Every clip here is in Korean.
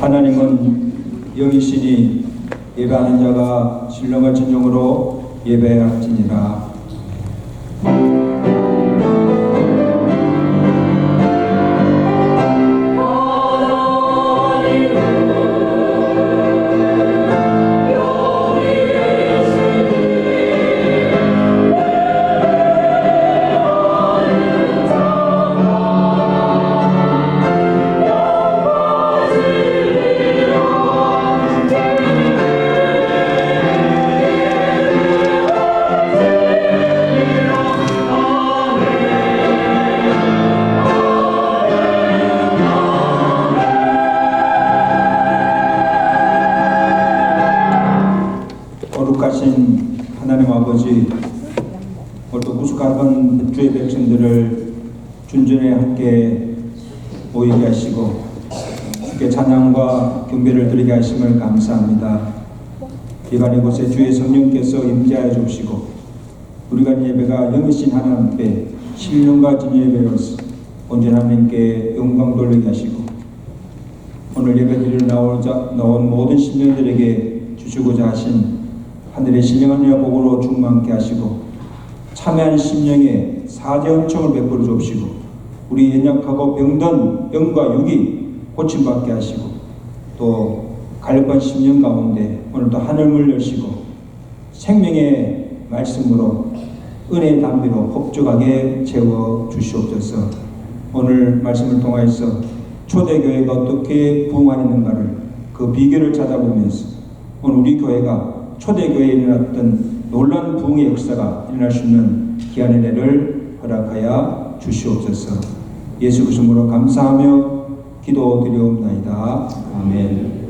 하나님은 영이시니 예배하는 자가 신령과 진정으로 예배할지니라. 거룩하신 하나님 아버지, 오늘도 구속한 주의 백성들을 준전에 함께 모이게 하시고 주께 찬양과 경배를 드리게 하심을 감사합니다. 이간 이곳에 주의 성령께서 임재하여 주시고 우리가 예배가 영이신 하나님께 신령과 진예배로서 온전한 하나님께 영광 돌리게 하시고 오늘 예배드리러 나온 모든 신령들에게 주시고자 하신 하늘의 신령한 여복으로 충만케 하시고 참여한 심령에 사제 은총을 베풀어 주옵시고 우리 연약하고 병든 영과 육이 고침받게 하시고 또 갈급한 심령 가운데 오늘도 하늘문을 여시고 생명의 말씀으로 은혜의 담비로 폭죽하게 채워 주시옵소서. 오늘 말씀을 통하여서 초대교회가 어떻게 부흥하는가를 그 비결을 찾아보면서 오늘 우리 교회가 초대교회에 일어났던 놀라운 부흥의 역사가 일어날 수 있는 귀한 은혜를 허락하여 주시옵소서. 예수 그리스도로 감사하며 기도드리옵나이다. 아멘.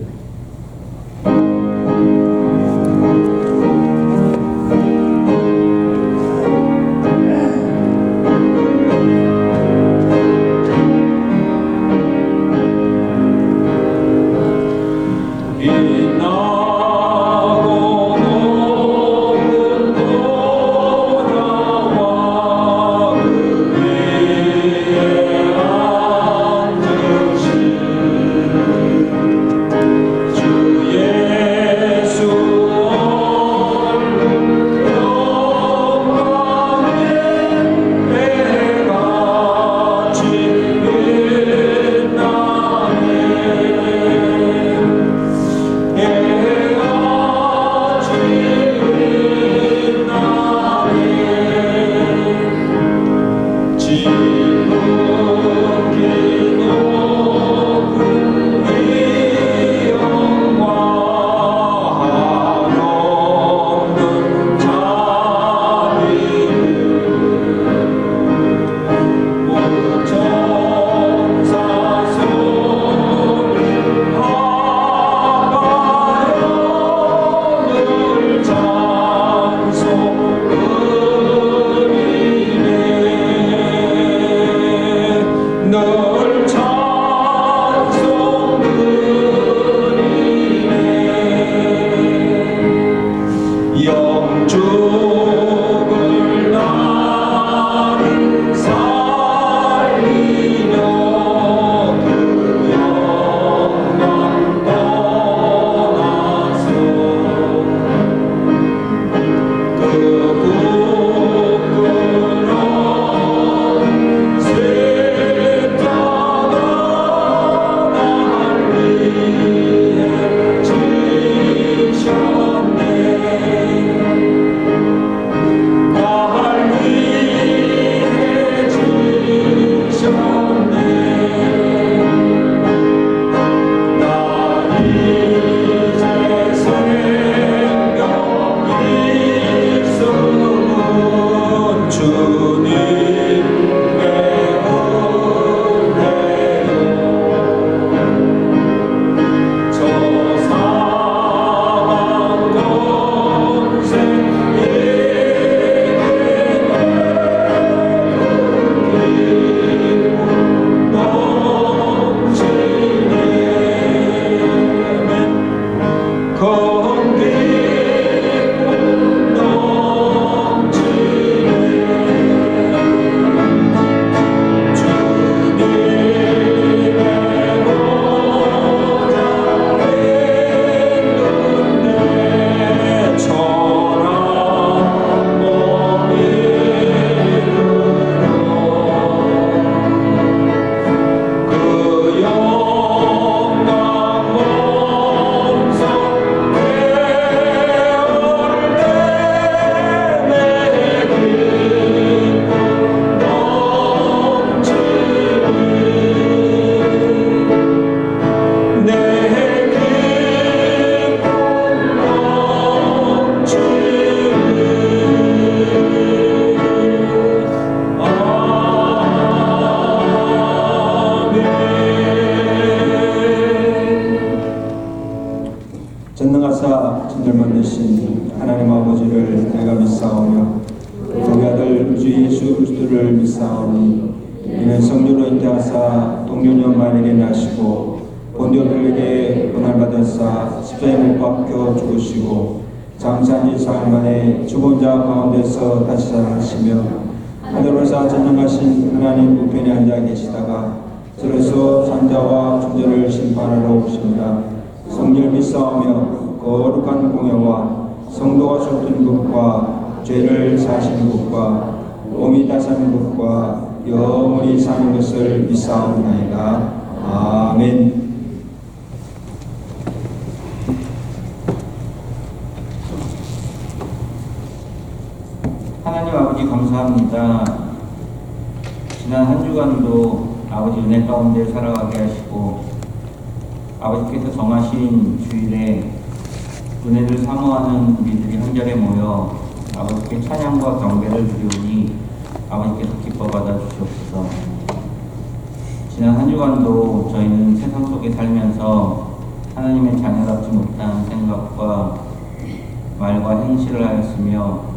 하사 동료년 만일에 나시고 본디오 빌에게 고난받으사 십자에 못 박혀 죽으시고 장사한 지 사흘 만에 죽은 자 가운데서 다시 살아나시며 하늘에서 전능하신 하나님 우편에 앉아 계시다가 들에서 산자와 존재를 심판하러 오십니다. 성령 믿사오며 거룩한 공회와 성도가 쏟은 것과 죄를 사시는 것과 몸이 다사는 것과 영원히 사는 것을 믿사옵나이다. 아멘. 하나님 아버지 감사합니다. 지난 한 주간도 아버지 은혜 가운데 살아가게 하시고 아버지께서 정하신 주일에 은혜를 사모하는 우리들이 한절에 모여 아버지께 찬양과 경배를 드리오니 아버지께서 기뻐 받아 주시옵소서. 지난 한 주간도 저희는 세상 속에 살면서 하나님의 자녀답지 못한 생각과 말과 행실을 하였으며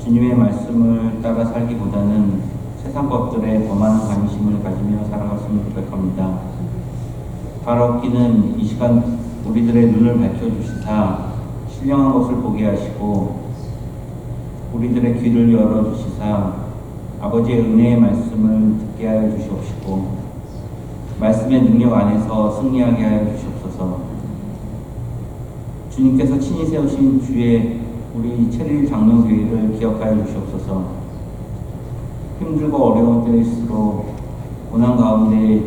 주님의 말씀을 따라 살기보다는 세상 것들에 더 많은 관심을 가지며 살아갔으면 고백합니다. 바라옵기는 이 시간 우리들의 눈을 밝혀주시사 신령한 것을 보게 하시고 우리들의 귀를 열어주시사 아버지의 은혜의 말씀을 듣게 하여 주시옵시고 말씀의 능력 안에서 승리하게 하여 주시옵소서. 주님께서 친히 세우신 주의 우리 체릴 장로교회를 기억하여 주시옵소서. 힘들고 어려운 때일수록 고난 가운데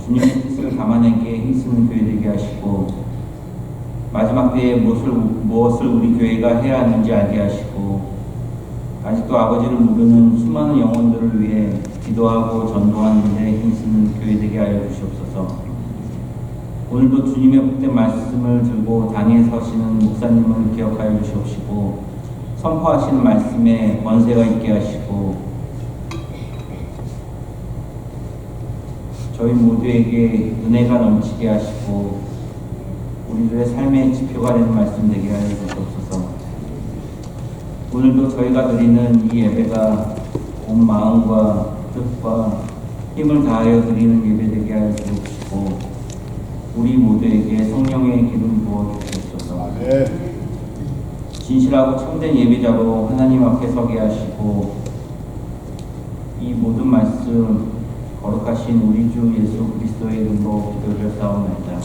주님의 뜻을 담아내게 힘쓰는 교회 되게 하시고 마지막 때에 무엇을 우리 교회가 해야 하는지 알게 하시고 아직도 아버지를 모르는 수많은 영혼들을 위해 기도하고 전도하는 데 힘쓰는 교회 되게 하여 주시옵소서. 오늘도 주님의 복된 말씀을 들고 단위에 서시는 목사님을 기억하여 주시옵시고 선포하시는 말씀에 권세가 있게 하시고 저희 모두에게 은혜가 넘치게 하시고 우리들의 삶의 지표가 되는 말씀 되게 하여 주시옵소서. 오늘도 저희가 드리는 이 예배가 온 마음과 뜻과 힘을 다하여 드리는 예배 되게 하여 주시옵시고 우리 모두에게 성령의 기름 부어 주시옵소서. 진실하고 참된 예배자로 하나님 앞에 서게 하시고 이 모든 말씀 거룩하신 우리 주 예수 그리스도의 이름으로 기도드렸사옵나이다.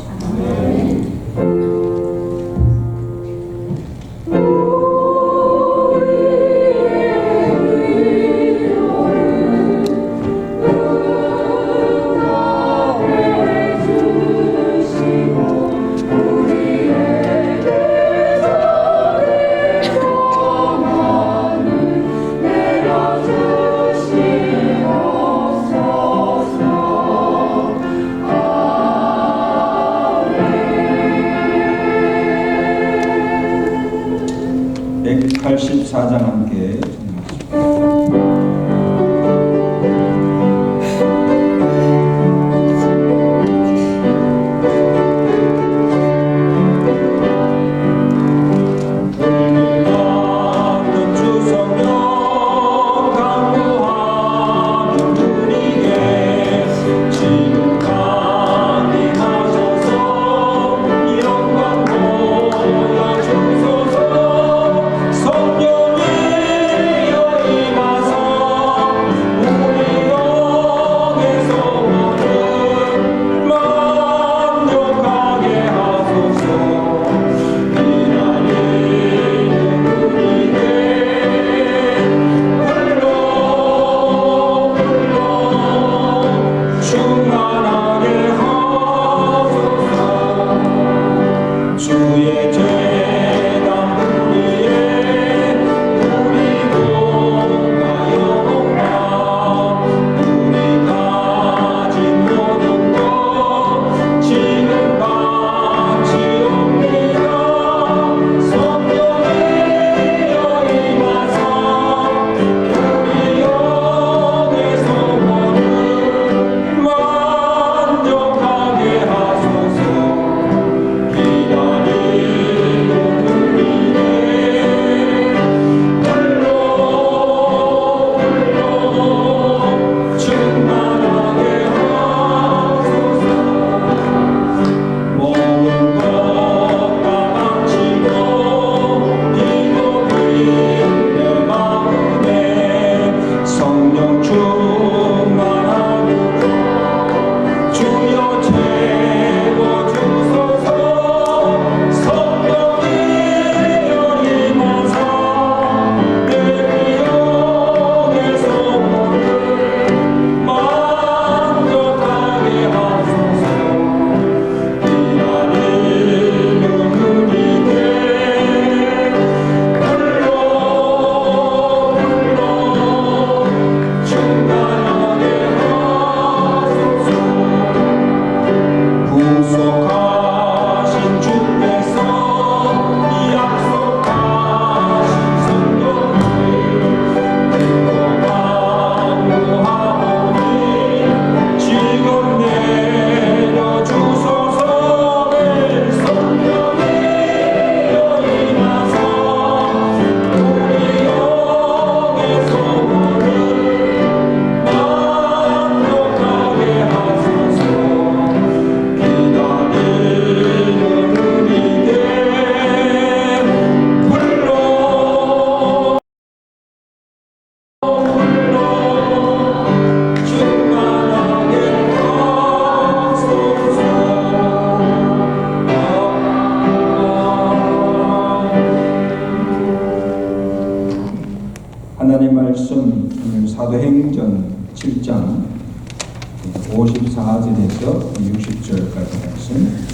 54절에서 60절까지 말씀.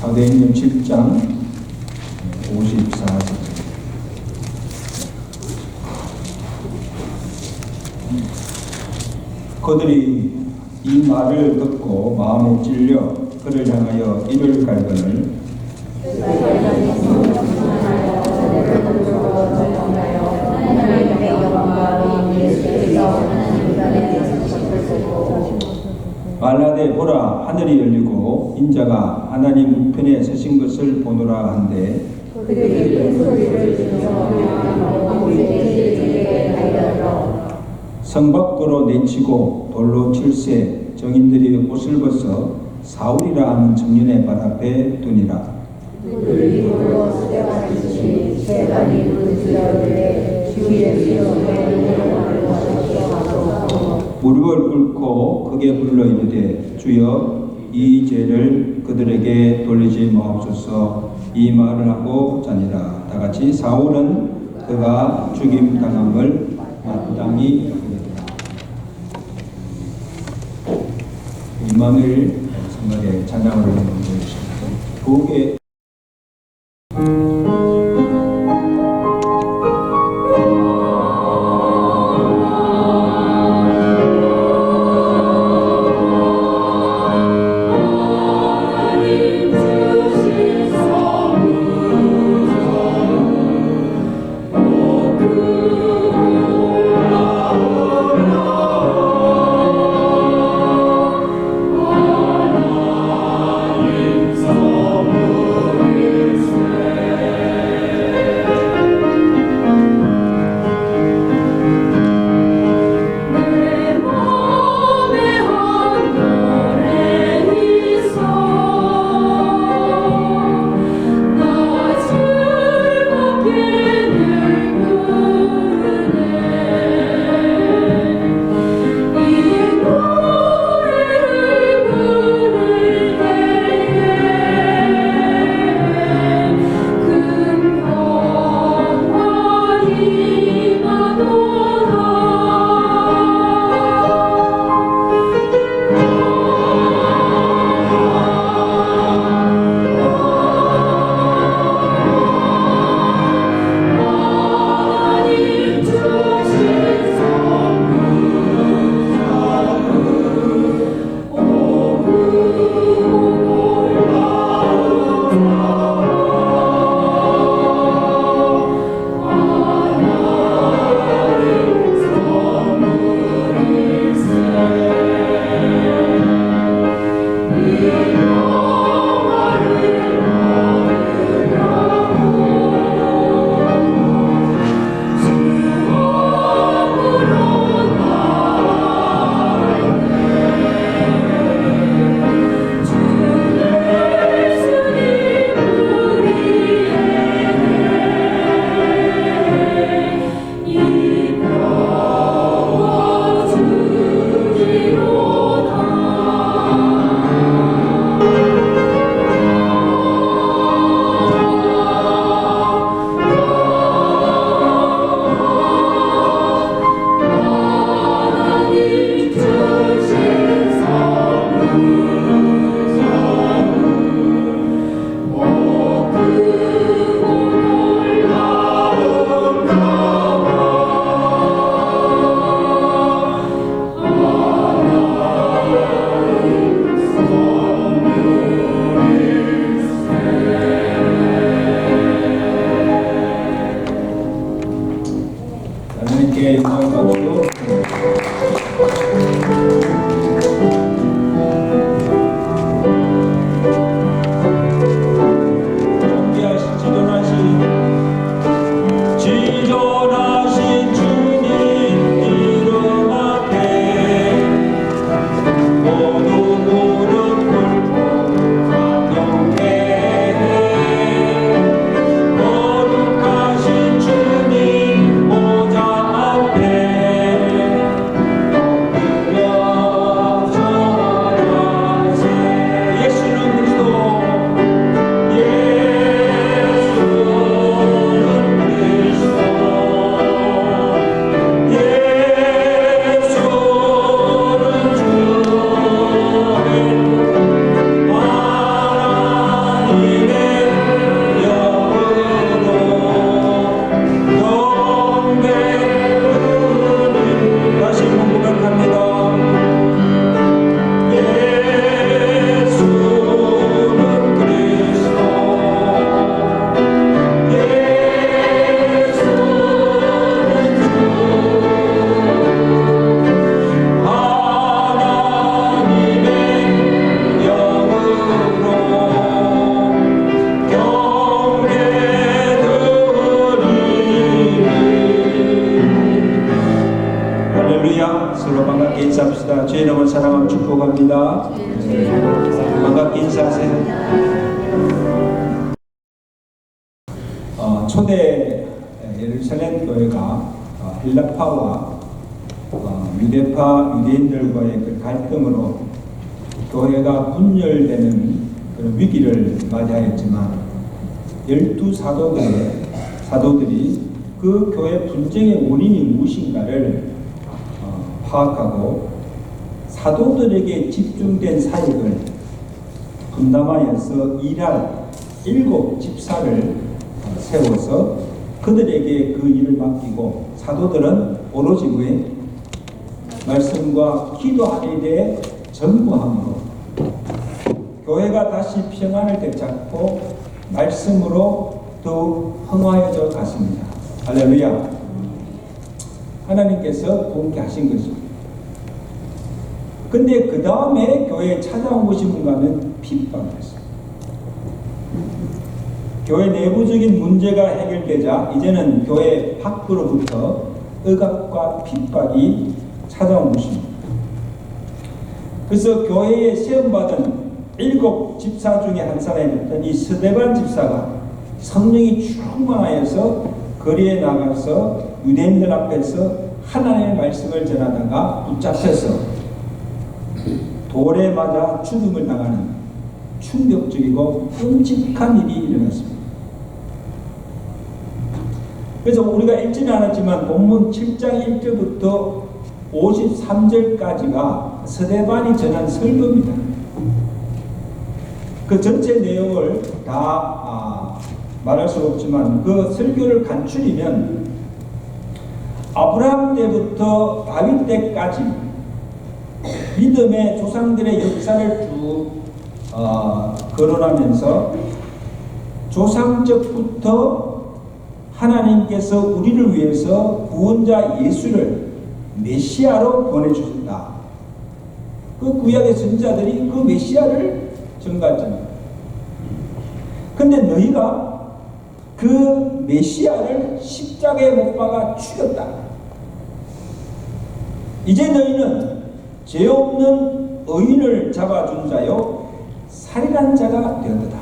사도행전 7장 54절. 그들이 이 말을 듣고 마음에 찔려 그를 향하여 이를 갈거늘 말라되 보라 하늘이 열리고 인자가 하나님 우편에 서신 것을 보노라 한데 그들이 큰 소리를 지르며 모세에게 달려들어 성 밖으로 내치고 돌로 칠세 정인들이 옷을 벗어 사울이라 하는 청년의 발 앞에 두니라. 그들이 돌로 스테반이 스테반이 문지르되 주 예수여 너희를 하소서. 무릎을 꿇고 크게 불러 이르되 주여 이 죄를 그들에게 돌리지 마옵소서. 이 말을 하고 자니라. 다 같이 사울은 그가 죽임 당함을 마땅히 여기더라. 이만을 생각에 찬양을 올려주십니다. 부엌에 하나님 할렐루야. 서로 반갑게 인사합시다. 주의 이름을 사랑하며 축복합니다. 반갑게 인사하세요. 초대 예루살렘 교회가 헬라파와 유대파 유대인들과의 그 갈등으로 교회가 분열되는 그런 위기를 맞이하였지만 12사도들이 그 교회 분쟁의 원인이 무엇인가를 파악하고 사도들에게 집중된 사역을 분담하여서 일할 7 집사를 세워서 그들에게 그 일을 맡기고 사도들은 오로지 왜 말씀과 기도하는 일에 전무함으로 교회가 다시 평안을 되찾고 말씀으로 더욱 흥화해져 갔습니다. 할렐루야. 하나님께서 그렇게 하신 것입니다. 근데 그 다음에 교회에 찾아온 것이 뭔가 하면 핍박이었어요. 교회 내부적인 문제가 해결되자 이제는 교회 밖으로부터 억압과 핍박이 찾아온 것입니다. 그래서 교회에 세움받은 7 집사 중에 한 사람이었던 이 스데반 집사가 성령이 충만하여서 거리에 나가서 유대인들 앞에서 하나님의 말씀을 전하다가 붙잡혀서 돌에 맞아 죽음을 당하는 충격적이고 끔찍한 일이 일어났습니다. 그래서 우리가 읽지는 않았지만 본문 7장 1절부터 53절까지가 스데반이 전한 설교입니다. 그 전체 내용을 다 말할 수 없지만 그 설교를 간추리면 아브라함 때부터 다윗 때까지 믿음의 조상들의 역사를 쭉 거론하면서 조상적부터 하나님께서 우리를 위해서 구원자 예수를 메시아로 보내주셨다. 그 구약의 선지자들이 그 메시아를 전가했잖아요. 근데 너희가 그 메시아를 십자가에 못 박아 죽였다. 이제 너희는 죄 없는 의인을 잡아준 자요 살인한 자가 되었다.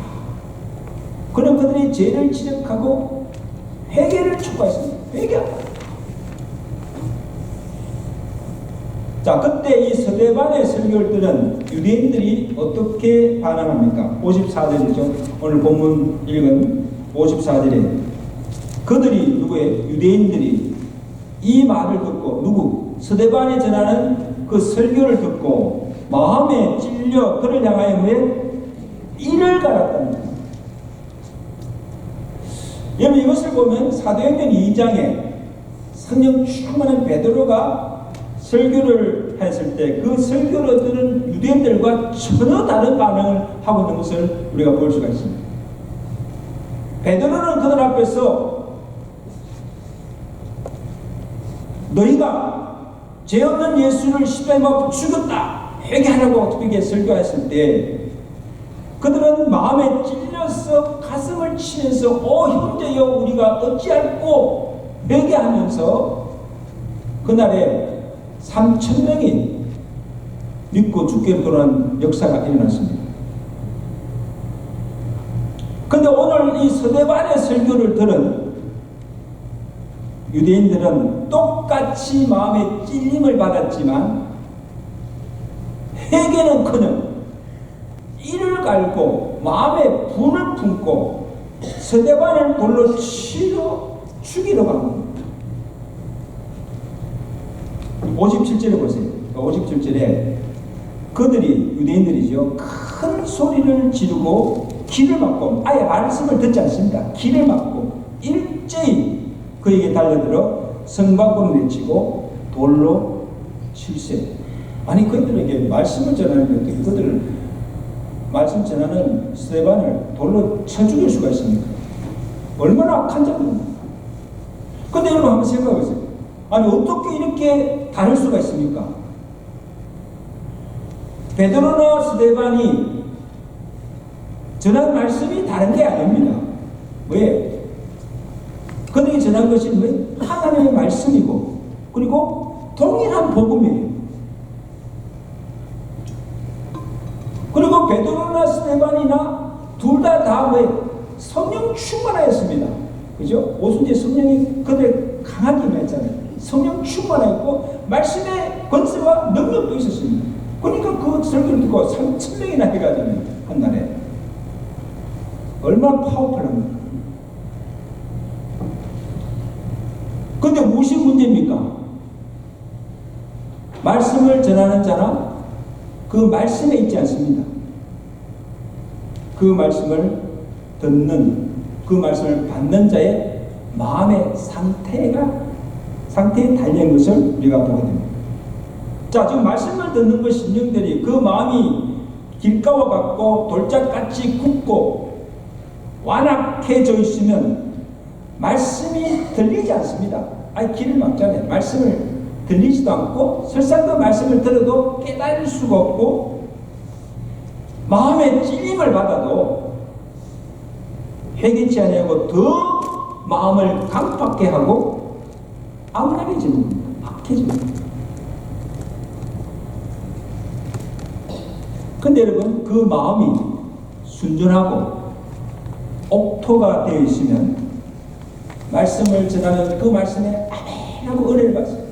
그는 그들이 죄를 지적하고 회개를 촉구했습니다. 회개하라. 자, 그때 이 스데반의 설교를 들은 유대인들이 어떻게 반응합니까? 54절이죠. 오늘 본문 읽은 54절에 그들이 누구예요? 유대인들이 이 말을 듣고 누구? 스데반이 전하는 그 설교를 듣고 마음에 찔려 그를 향하여 뭐에 이를 갈았답니다. 여러분 이것을 보면 사도행전 2장에 성령 충만한 베드로가 설교를 했을 때 그 설교를 들은 유대인들과 전혀 다른 반응을 하고 있는 것을 우리가 볼 수가 있습니다. 베드로는 그들 앞에서 너희가 죄 없는 예수를 십자가에 못 죽였다 회개하라고 어떻게 설교했을 때 그들은 마음에 찔려서 가슴을 치면서 형제여 우리가 어찌할꼬 회개하면서 그날에 3,000명이 믿고 죽게 돌아온 역사가 일어났습니다. 그런데 오늘 이 스데반의 설교를 들은 유대인들은 똑같이 마음에 찔림을 받았지만 회개는커녕 이를 갈고 마음에 분을 품고 스데반을 돌로 치러 죽이러 간 겁니다. 57절에 보세요. 57절에 그들이 유대인들이죠. 큰 소리를 지르고 길을 막고 아예 말씀을 듣지 않습니다. 길을 막고 일제히 그에게 달려들어 성박으로 내치고 돌로 칠세. 아니 그들에게 말씀을 전하는데 그들을 말씀 전하는 스데반을 돌로 쳐 죽일 수가 있습니까? 얼마나 악한 자입니까? 근데 여러분 한번 생각해 보세요. 아니 어떻게 이렇게 다를 수가 있습니까? 베드로나 스데반이 전한 말씀이 다른 게 아닙니다. 왜? 그들이 전한 것이 왜? 하나님의 말씀이고 그리고 동일한 복음이에요. 그리고 베드로나 스데반이나 둘 다 왜 성령 충만하였습니다. 그죠? 오순절 성령이 그들 강하게 임했잖아요. 성령 충만하였고 말씀의 권세와 능력도 있었습니다. 그러니까 그 설교를 듣고 3,000명이나 해가잖아요. 한 날에. 얼마나 파워풀합니까? 근데 무엇이 문제입니까? 말씀을 전하는 자는 그 말씀에 있지 않습니다. 그 말씀을 듣는, 그 말씀을 받는 자의 마음의 상태에 달린 것을 우리가 보게 됩니다. 자, 지금 말씀을 듣는 그 심령들이 그 마음이 길가와 같고 돌짝같이 굳고 완악해져 있으면 말씀이 들리지 않습니다. 아니, 길을 막잖아요. 말씀을 들리지도 않고 설사 그 말씀을 들어도 깨달을 수가 없고 마음의 찔림을 받아도 회개치 아니하고 더 마음을 강팍게 하고 암울해지는 겁니다. 악해집니다. 근데 여러분, 그 마음이 순전하고 옥토가 되어 있으면 말씀을 전하는 그 말씀에 아멘하고 은혜를 받습니다.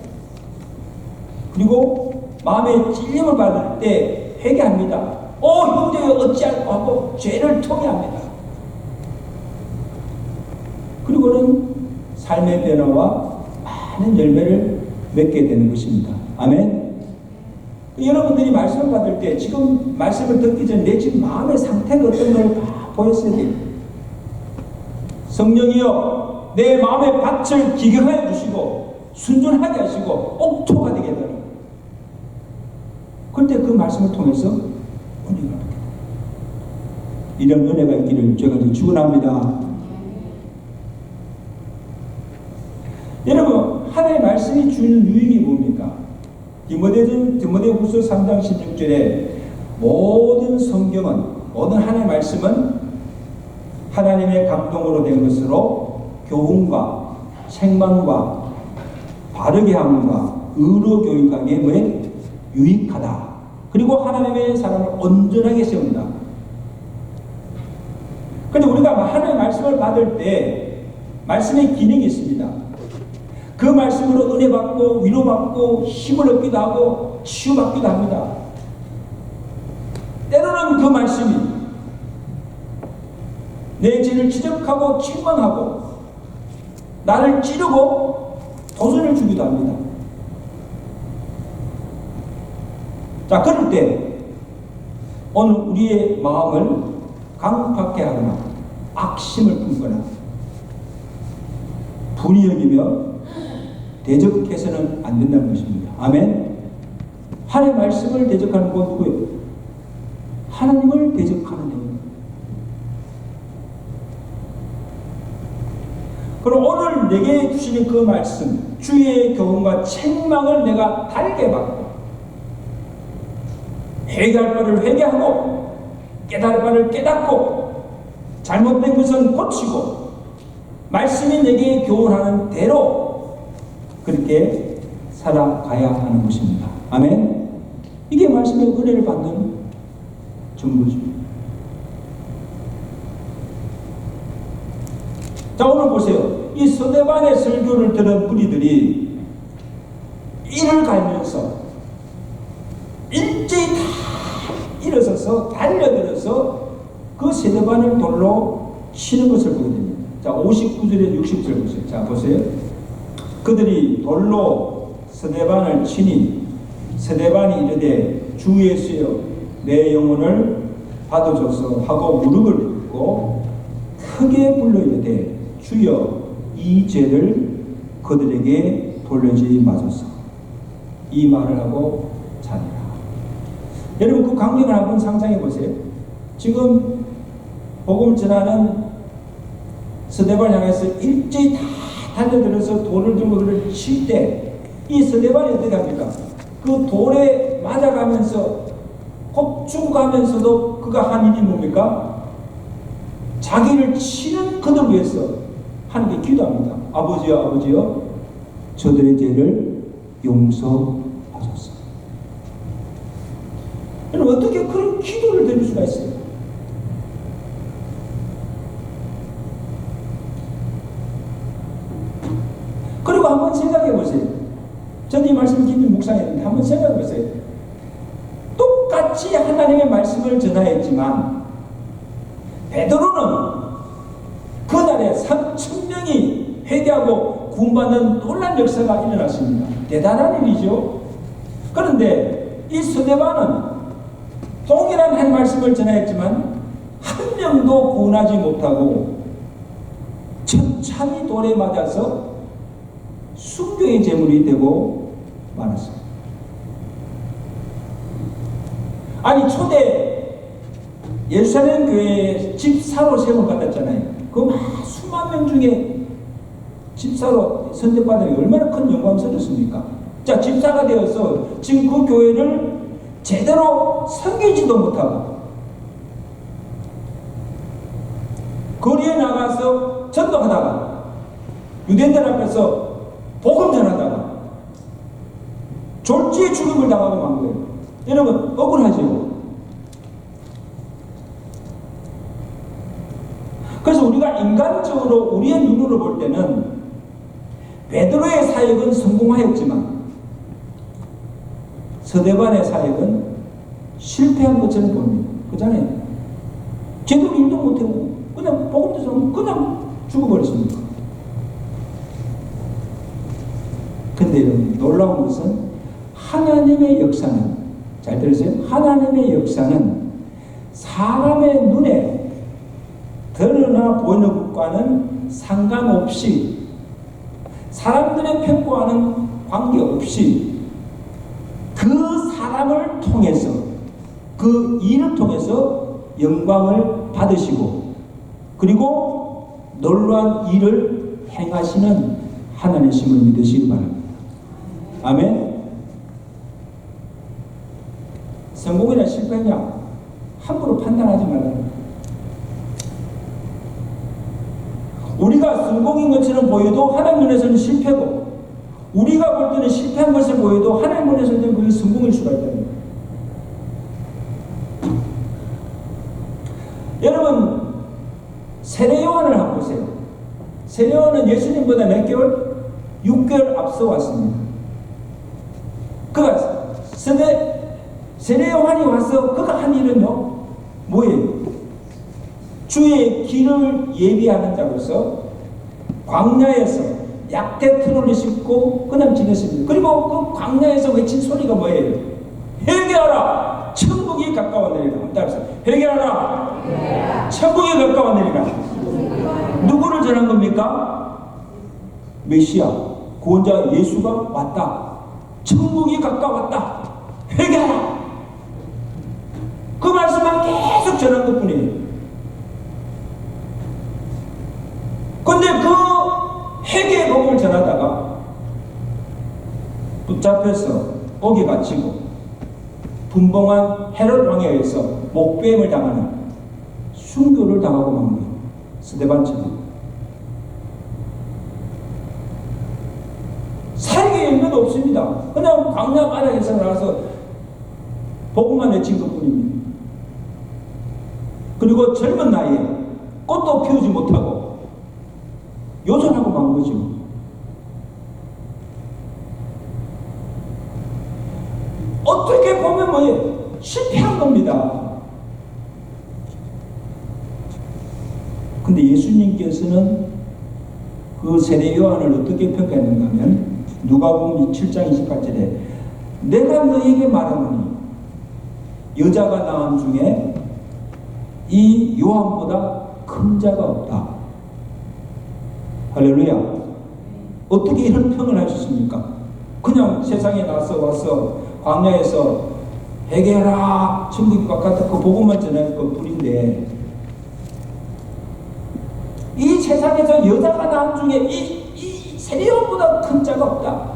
그리고 마음에 찔림을 받을 때 회개합니다. 형제여 어찌할까 하고 죄를 통회합니다. 그리고는 삶의 변화와 많은 열매를 맺게 되는 것입니다. 아멘. 여러분들이 말씀을 받을 때 지금 말씀을 듣기 전에 내 지금 마음의 상태가 어떤 걸 보였어야 돼요. 성령이여 내 마음의 밭을 기경하여 주시고 순전하게 하시고 옥토가 되게 해달라. 그때 그 말씀을 통해서 은혜가 받게 됩니다. 이런 은혜가 있기를 제가 축원합니다. 여러분, 하나님의 말씀이 주는 유익이 뭡니까? 디모데후서 3장 16절에 모든 성경은, 모든 하나님의 말씀은 하나님의 감동으로 된 것으로 교훈과 책망과 바르게 함과 의로 교육하기에 뭐에 유익하다. 그리고 하나님의 사람을 온전하게 세운다. 그런데 우리가 하나님의 말씀을 받을 때 말씀의 기능이 있습니다. 그 말씀으로 은혜 받고 위로 받고 힘을 얻기도 하고 치유받기도 합니다. 때로는 그 말씀이 내 죄를 지적하고 책망하고 나를 찌르고 도전을 주기도 합니다. 자, 그럴 때 오늘 우리의 마음을 강팍게 하거나 악심을 품거나 분이 여기며 대적해서는 안 된다는 것입니다. 아멘. 하나님의 말씀을 대적하는 건 누구예요? 하나님을 대적하는 행위. 그럼 오늘 내게 주시는 그 말씀, 주의 교훈과 책망을 내가 달게 받고 회개할 바를 회개하고 깨달을 바를 깨닫고 잘못된 것은 고치고 말씀이 내게 교훈하는 대로 그렇게 살아가야 하는 것입니다. 아멘. 이게 말씀의 은혜를 받는 전부죠. 자, 오늘 보세요. 이 스데반의 설교를 들은 무리들이 이를 갈면서 일제히 다 일어서서 달려들어서 그 스데반을 돌로 치는 것을 보게 됩니다. 자, 59절에 60절 보세요. 자, 보세요. 그들이 돌로 스데반을 치니 스데반이 이르되 주 예수여 내 영혼을 받아줘서 하고 무릎을 꿇고 크게 불러 이르되 주여 이 죄를 그들에게 돌려주지 마소서. 이 말을 하고 자니라. 여러분, 그 광경을 한번 상상해 보세요. 지금 복음 전하는 스데반을 향해서 일제히 다 달려들어서 돌을 들고 그를 칠 때 이 스데반이 어떻게 합니까? 그 돌에 맞아가면서 곧 죽어가면서도 그가 한 일이 뭡니까? 자기를 치는 그들 위해서 하나님께 기도합니다. 아버지여, 아버지여, 저들의 죄를 용서하소서. 여러분, 어떻게 그런 기도를 드릴 수가 있어요? 그리고 한번 생각해 보세요. 저는 이 말씀을 깊이 묵상했는데 한번 생각해 보세요. 똑같이 하나님의 말씀을 전하였지만 베드로는 그날에 3,000명이 회개하고 구원받는 놀란 역사가 일어났습니다. 대단한 일이죠. 그런데 이 스데반은 동일한 한 말씀을 전하였지만 한 명도 구원하지 못하고 천천히 돌에 맞아서 순교의 제물이 되고 말았습니다. 아니, 초대 예루살렘 교회에 집사로 세움을 받았잖아요. 그 수만 명 중에 집사로 선택받은 게 얼마나 큰 영광스럽습니까? 자, 집사가 되어서 지금 그 교회를 제대로 섬기지도 못하고 거리에 나가서 전도하다가 유대인들 앞에서 복음 전하다가 졸지에 죽음을 당하고 만 거예요. 여러분, 억울하죠? 그래서 우리가 인간적으로 우리의 눈으로 볼 때는 베드로의 사역은 성공하였지만 스데반의 사역은 실패한 것처럼 보입니다. 그렇잖아요? 제대로 일도 못하고 그냥 복음도 전하고 그냥 죽어버렸습니다. 근데 여러분, 놀라운 것은 하나님의 역사는, 잘 들으세요? 하나님의 역사는 사람의 눈에 드러나 보이는 것과는 상관없이, 사람들의 평가와는 관계없이 그 사람을 통해서, 그 일을 통해서 영광을 받으시고 그리고 놀라운 일을 행하시는 하나님이심을 믿으시기 바랍니다. 아멘. 성공이나 실패냐 함부로 판단하지 말라는 거예요. 우리가 성공인 것처럼 보여도 하나님 눈에서는 실패고, 우리가 볼 때는 실패한 것을 보여도 하나님 눈에서는 그게 성공일 수가 있다는 거예요. 여러분, 세례 요한을 한번 보세요. 세례 요한은 예수님보다 몇 개월? 6개월 앞서 왔습니다. 그가 세례 요한이 와서 그가 한 일은요, 뭐예요? 주의 길을 예비하는 자로서 광야에서 약대 트롤을 싣고 그냥 지냈습니다. 그리고 그 광야에서 외친 소리가 뭐예요? 회개하라! 천국이 가까워내리라. 회개하라! 천국이 가까워내리라. 누구를 전한 겁니까? 메시아, 구원자 예수가 왔다. 천국이 가까웠다. 회개하라. 그 말씀만 계속 전한 것뿐이에요. 근데 그 회개의 복음을 전하다가 붙잡혀서 옥에 갇히고 분봉한 헤롯 왕에 의해서 목배임을 당하는 순교를 당하고 만 거예요. 스데반처럼. 살게 일도 없습니다. 그냥 광야 바닥에서 나와서 복음만 외친 것뿐입니다. 그리고 젊은 나이에 꽃도 피우지 못하고 요전하고 만 거죠. 어떻게 보면 뭐예요? 실패한 겁니다. 근데 예수님께서는 그 세례 요한을 어떻게 평가했는가 하면 누가복음 7장 28절에 내가 너에게 말하노니 여자가 낳은 중에 이 요한보다 큰 자가 없다. 할렐루야. 어떻게 이런 평을 하셨습니까? 그냥 세상에 와서 광야에서 회개하라 천국이 가깝다 그 복음만 전할 것 뿐인데, 이 세상에서 여자가 낳은 중에 이 세례요한보다 큰 자가 없다.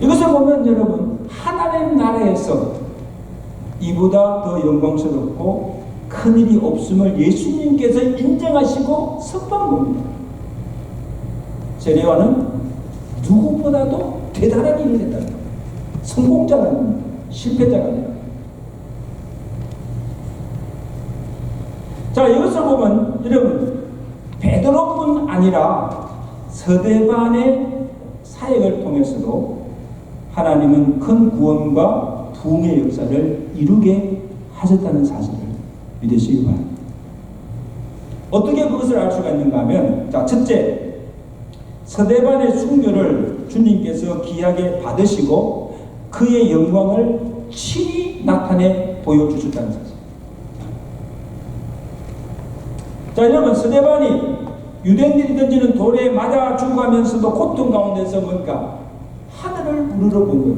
이것을 보면 여러분, 하나님 나라에서 이보다 더 영광스럽고 큰 큰일이 없음을 예수님께서 인정하시고 선포한 겁니다. 세례요한은 누구보다도 대단한 일을 했다. 성공자가 아닙니다. 실패자가 아닙니다. 자, 이것을 보면 여러분 베드로뿐 아니라 서대반의 사역을 통해서도 하나님은 큰 구원과 부흥의 역사를 이루게 하셨다는 사실을 믿으시기 바랍니다. 어떻게 그것을 알 수가 있는가 하면, 자, 첫째, 서대반의 순교를 주님께서 귀하게 받으시고 그의 영광을 친히 나타내 보여주셨다는 사실. 자, 여러분, 서대반이 유대인들이 던지는 돌에 맞아 죽어가면서도 고통 가운데서 뭔가 하늘을 우러러 본 거예요.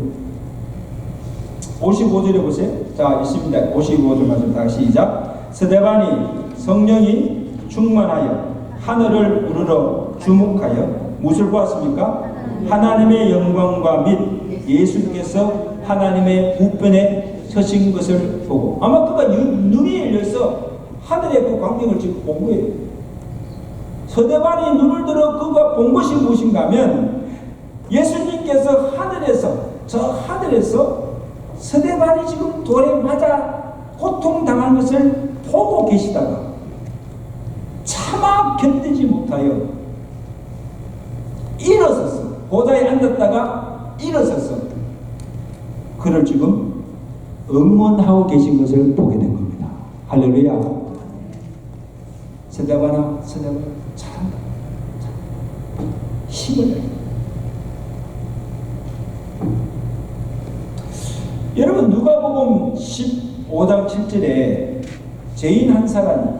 55절에 보세요. 자, 있습니다. 55절 말씀 다시 시작. 서대반이 성령이 충만하여 하늘을 우러러 주목하여 무엇을 보았습니까? 하나님의 영광과 및 예수께서 하나님의 우편에 서신 것을 보고, 아마 그가 눈이 열려서 하늘의 그 광경을 지금 본 거예요. 서대반이 눈을 들어 그가 본 것이 무엇인가 하면 예수님께서 저 하늘에서 서대반이 지금 돌에 맞아 고통당한 것을 보고 계시다가 차마 견디지 못하여 일어섰어. 보좌에 앉았다가 일어섰어. 그를 지금 응원하고 계신 것을 보게 된 겁니다. 할렐루야. 서대반아, 잘한다. 힘을 내. 여러분, 누가복음 15장 7절에 죄인 한 사람이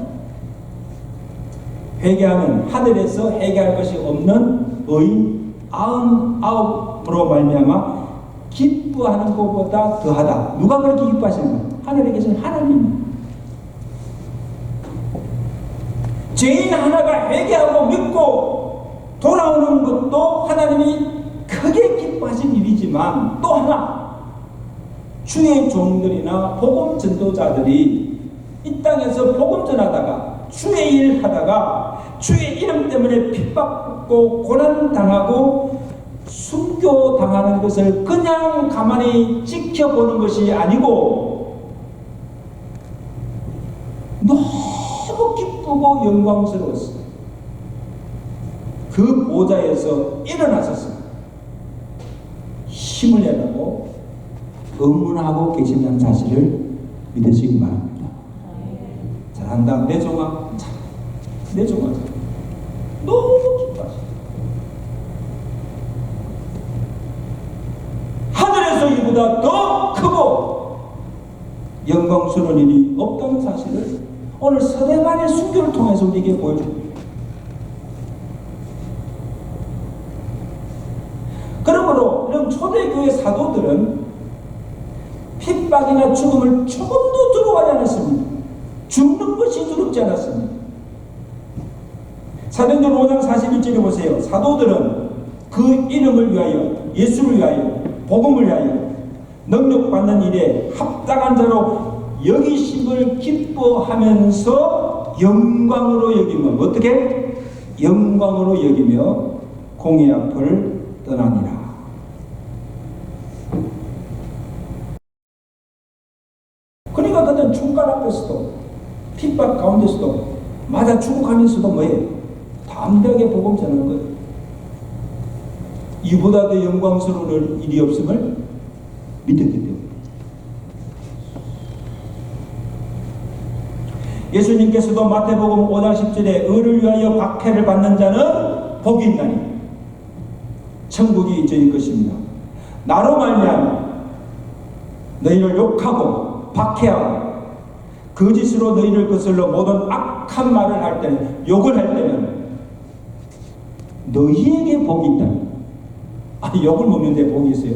회개하면 하늘에서 회개할 것이 없는 의인 99으로 말미암아 기뻐하는 것보다 더하다. 누가 그렇게 기뻐하시는가? 하늘에 계신 하나님입니다. 죄인 하나가 회개하고 믿고 돌아오는 것도 하나님이 크게 기뻐하신 일이지만, 또 하나 주의 종들이나 복음 전도자들이 이 땅에서 복음 전하다가 주의 일 하다가 주의 이름 때문에 핍박받고 고난당하고 순교당하는 것을 그냥 가만히 지켜보는 것이 아니고 너무 기쁘고 영광스러웠어요. 그 보좌에서 일어나셨어요. 힘을 내라고 응원하고 계신다는 사실을 믿으시기 바랍니다. 잘한다. 내 종아. 내 종아. 너무 기뻐하시죠. 하늘에서 이보다 더 크고 영광스러운 일이 없다는 사실을 오늘 서대반의 순교를 통해서 우리에게 보여줍니다. 그러므로 이런 초대교회 사도들은 핍박이나 죽음을 조금도 두려워하지 않았습니다. 죽는 것이 두렵지 않았습니다. 사도행전 5장 41절에 보세요. 사도들은 그 이름을 위하여, 예수를 위하여, 복음을 위하여 능력받는 일에 합당한 자로 여기심을 기뻐하면서 영광으로 여기며, 어떻게? 영광으로 여기며 공의 앞을 떠나니라. 그러니까 그들은 총갈 앞에서도 핍박 가운데서도 맞아 죽어가면서도 뭐예요? 담대하게 복음 전하는 거예요. 이보다 더 영광스러운 일이 없음을 믿었기 때문에. 예수님께서도 마태복음 5장 10절에 의를 위하여 박해를 받는 자는 복이 있나니 천국이 저희 것입니다. 나로 말미암아 너희를 욕하고 박해하고 거짓으로 너희를 거슬러 모든 악한 말을 할 때는, 욕을 할 때는 너희에게 복이 있다. 욕을 먹는데 복이 있어요?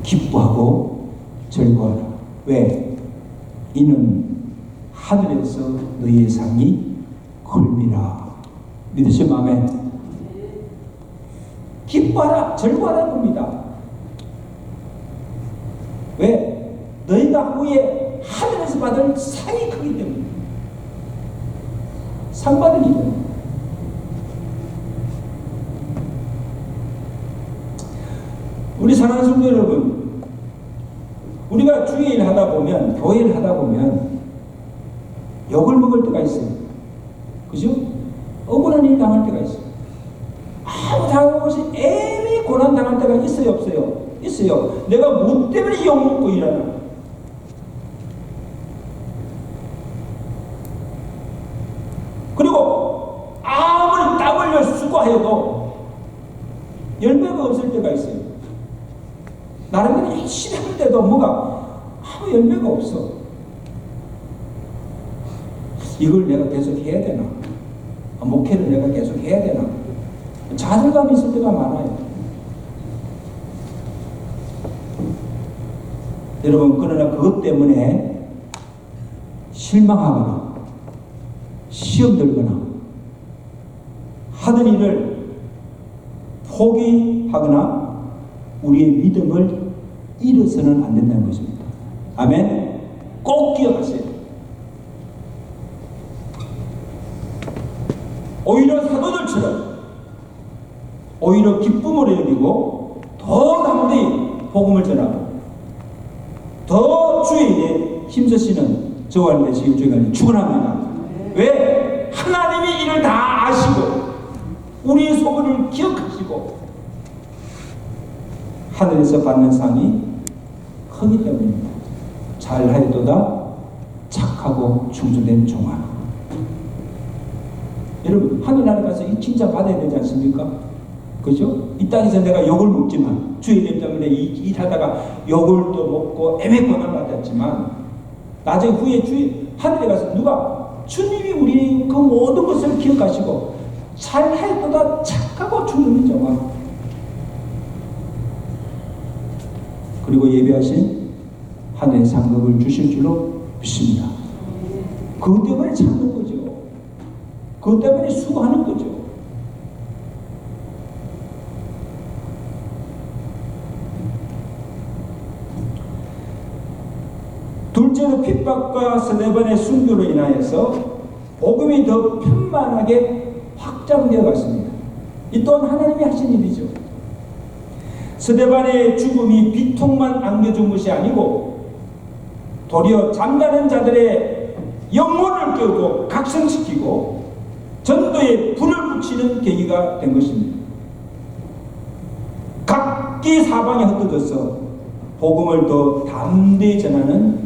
기뻐하고 즐거워하라. 왜? 이는 하늘에서 너희의 상이 콜미라. 믿으시면 아멘. 기뻐하라, 즐거워하라는 겁니다. 왜? 너희가 후에 하늘에서 받을 상이 크기 때문에 상 받을 일은 우리 사랑하는 성도 여러분, 우리가 주일 하다 보면, 교회를 하다 보면 욕을 먹을 때가 있어요. 그죠? 억울한 일 당할 때가 있어요. 아무 잘못이 애매히 고난 당할 때가 있어요, 없어요? 있어요. 내가 뭐 때문에 욕 먹고 일하나? 그리고 아무리 땀 흘려 수고해도 열매가 없을 때가 있어요. 나름대로 열심히 할 때도 뭐가 아무 열매가 없어. 이걸 내가 계속 해야 되나? 목회를 내가 계속 해야 되나? 좌절감이 있을 때가 많아요. 여러분, 그러나 그것 때문에 실망하거나 시험 들거나 하던 일을 포기하거나 우리의 믿음을 잃어서는 안 된다는 것입니다. 아멘. 꼭 기억하세요. 오히려 사도들처럼 오히려 기쁨으로 여기고 더 담대히 복음을 전하고 더 주의 일에 힘쓰시는 저와 내시 주의관이 축원합니다. 왜? 하나님이 이를 다 아시고 우리의 소원을 기억하시고 하늘에서 받는 상이 크기 때문입니다. 잘하여도다 착하고 충성된 종아. 여러분, 하늘나라에 가서 이 칭찬 받아야 되지 않습니까? 그죠? 이 땅에서 내가 욕을 먹지만 주의 이름 때문에 일하다가 욕을 또 먹고 애매고난 받았지만 나중에 후에 주의 하늘에 가서 누가 주님이 우리 그 모든 것을 기억하시고 잘하여도다 착하고 충성된 종아. 그리고 예비하신 하늘의 상급을 주실 줄로 믿습니다. 그것 때문에 참는 거죠. 그것 때문에 수고하는 거죠. 둘째로 핍박과 스데반의 순교로 인하여서 복음이 더 편만하게 확장되어 갔습니다. 이 또한 하나님이 하신 일이죠. 스데반의 죽음이 비통만 안겨준 것이 아니고 도리어 잠자는 자들의 영혼을 깨우고 각성시키고 전도에 불을 붙이는 계기가 된 것입니다. 각기 사방에 흩어져서 복음을 더 담대히 전하는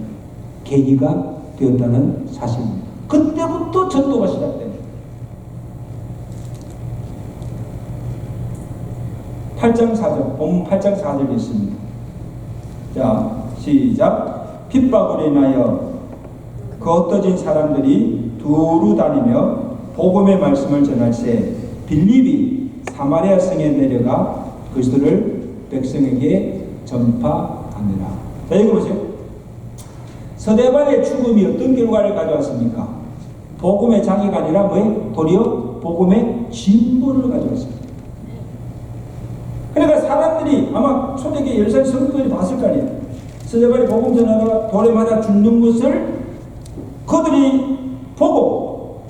계기가 되었다는 사실입니다. 그때부터 전도가 시작됩니다. 8장 4절, 본문 8장 4절이 있습니다. 자, 시작. 핍박으로 인하여 그 흩어진 사람들이 두루 다니며 복음의 말씀을 전할새 빌립이 사마리아 성에 내려가 그리스도를 백성에게 전파하니라. 자, 여기 보세요. 스데반의 죽음이 어떤 결과를 가져왔습니까? 복음의 장애가 아니라 뭐예요? 도리어 복음의 진보를 가져왔습니다. 그러니까 사람들이 아마 초대교회 예루살렘 성도들이 봤을 거 아니에요. 스데반이 복음 전하다가 돌에 맞아 죽는 것을 그들이 보고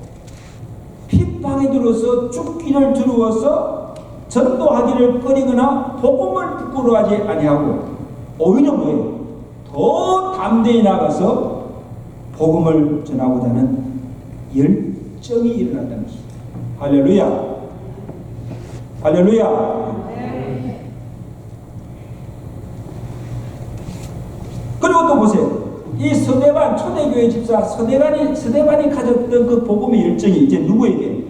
핍박에 들어서 죽기를 두려워서 전도하기를 꺼리거나 복음을 부끄러워하지 아니하고 오히려 뭐예요? 더 담대히 나가서 복음을 전하고자 하는 열정이 일어났다는 것입니다. 할렐루야. 할렐루야. 그리고 또 보세요. 이 스데반 초대교회 집사 스데반이 가졌던 그 복음의 열정이 이제 누구에게?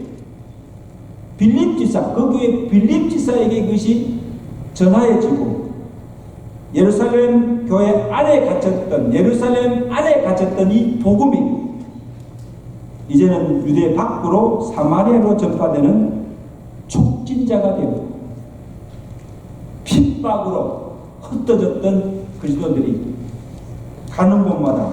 빌립 집사, 그 교회 빌립 집사에게 그것이 전하여지고 예루살렘 교회 안에 갇혔던 이 복음이 이제는 유대 밖으로 사마리아로 전파되는 촉진자가 되고 핍박으로 흩어졌던 그리스도인들이 가는 곳마다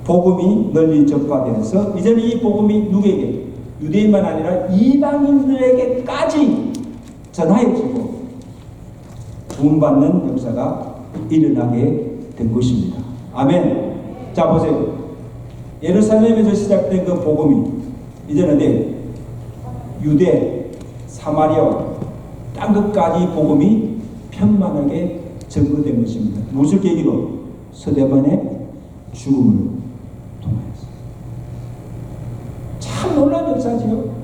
복음이 널리 전파되어서 이제는 이 복음이 누구에게? 유대인만 아니라 이방인들에게까지 전하여지고 구원받는 역사가 일어나게 된 것입니다. 아멘. 자, 보세요. 예루살렘에서 시작된 그 복음이 이제는 어디? 유대, 사마리아, 땅 끝까지 복음이 편만하게 전거된 것입니다. 무엇을 계기로? 스데반의 죽음을 통하여서. 참 놀라운 역사지요.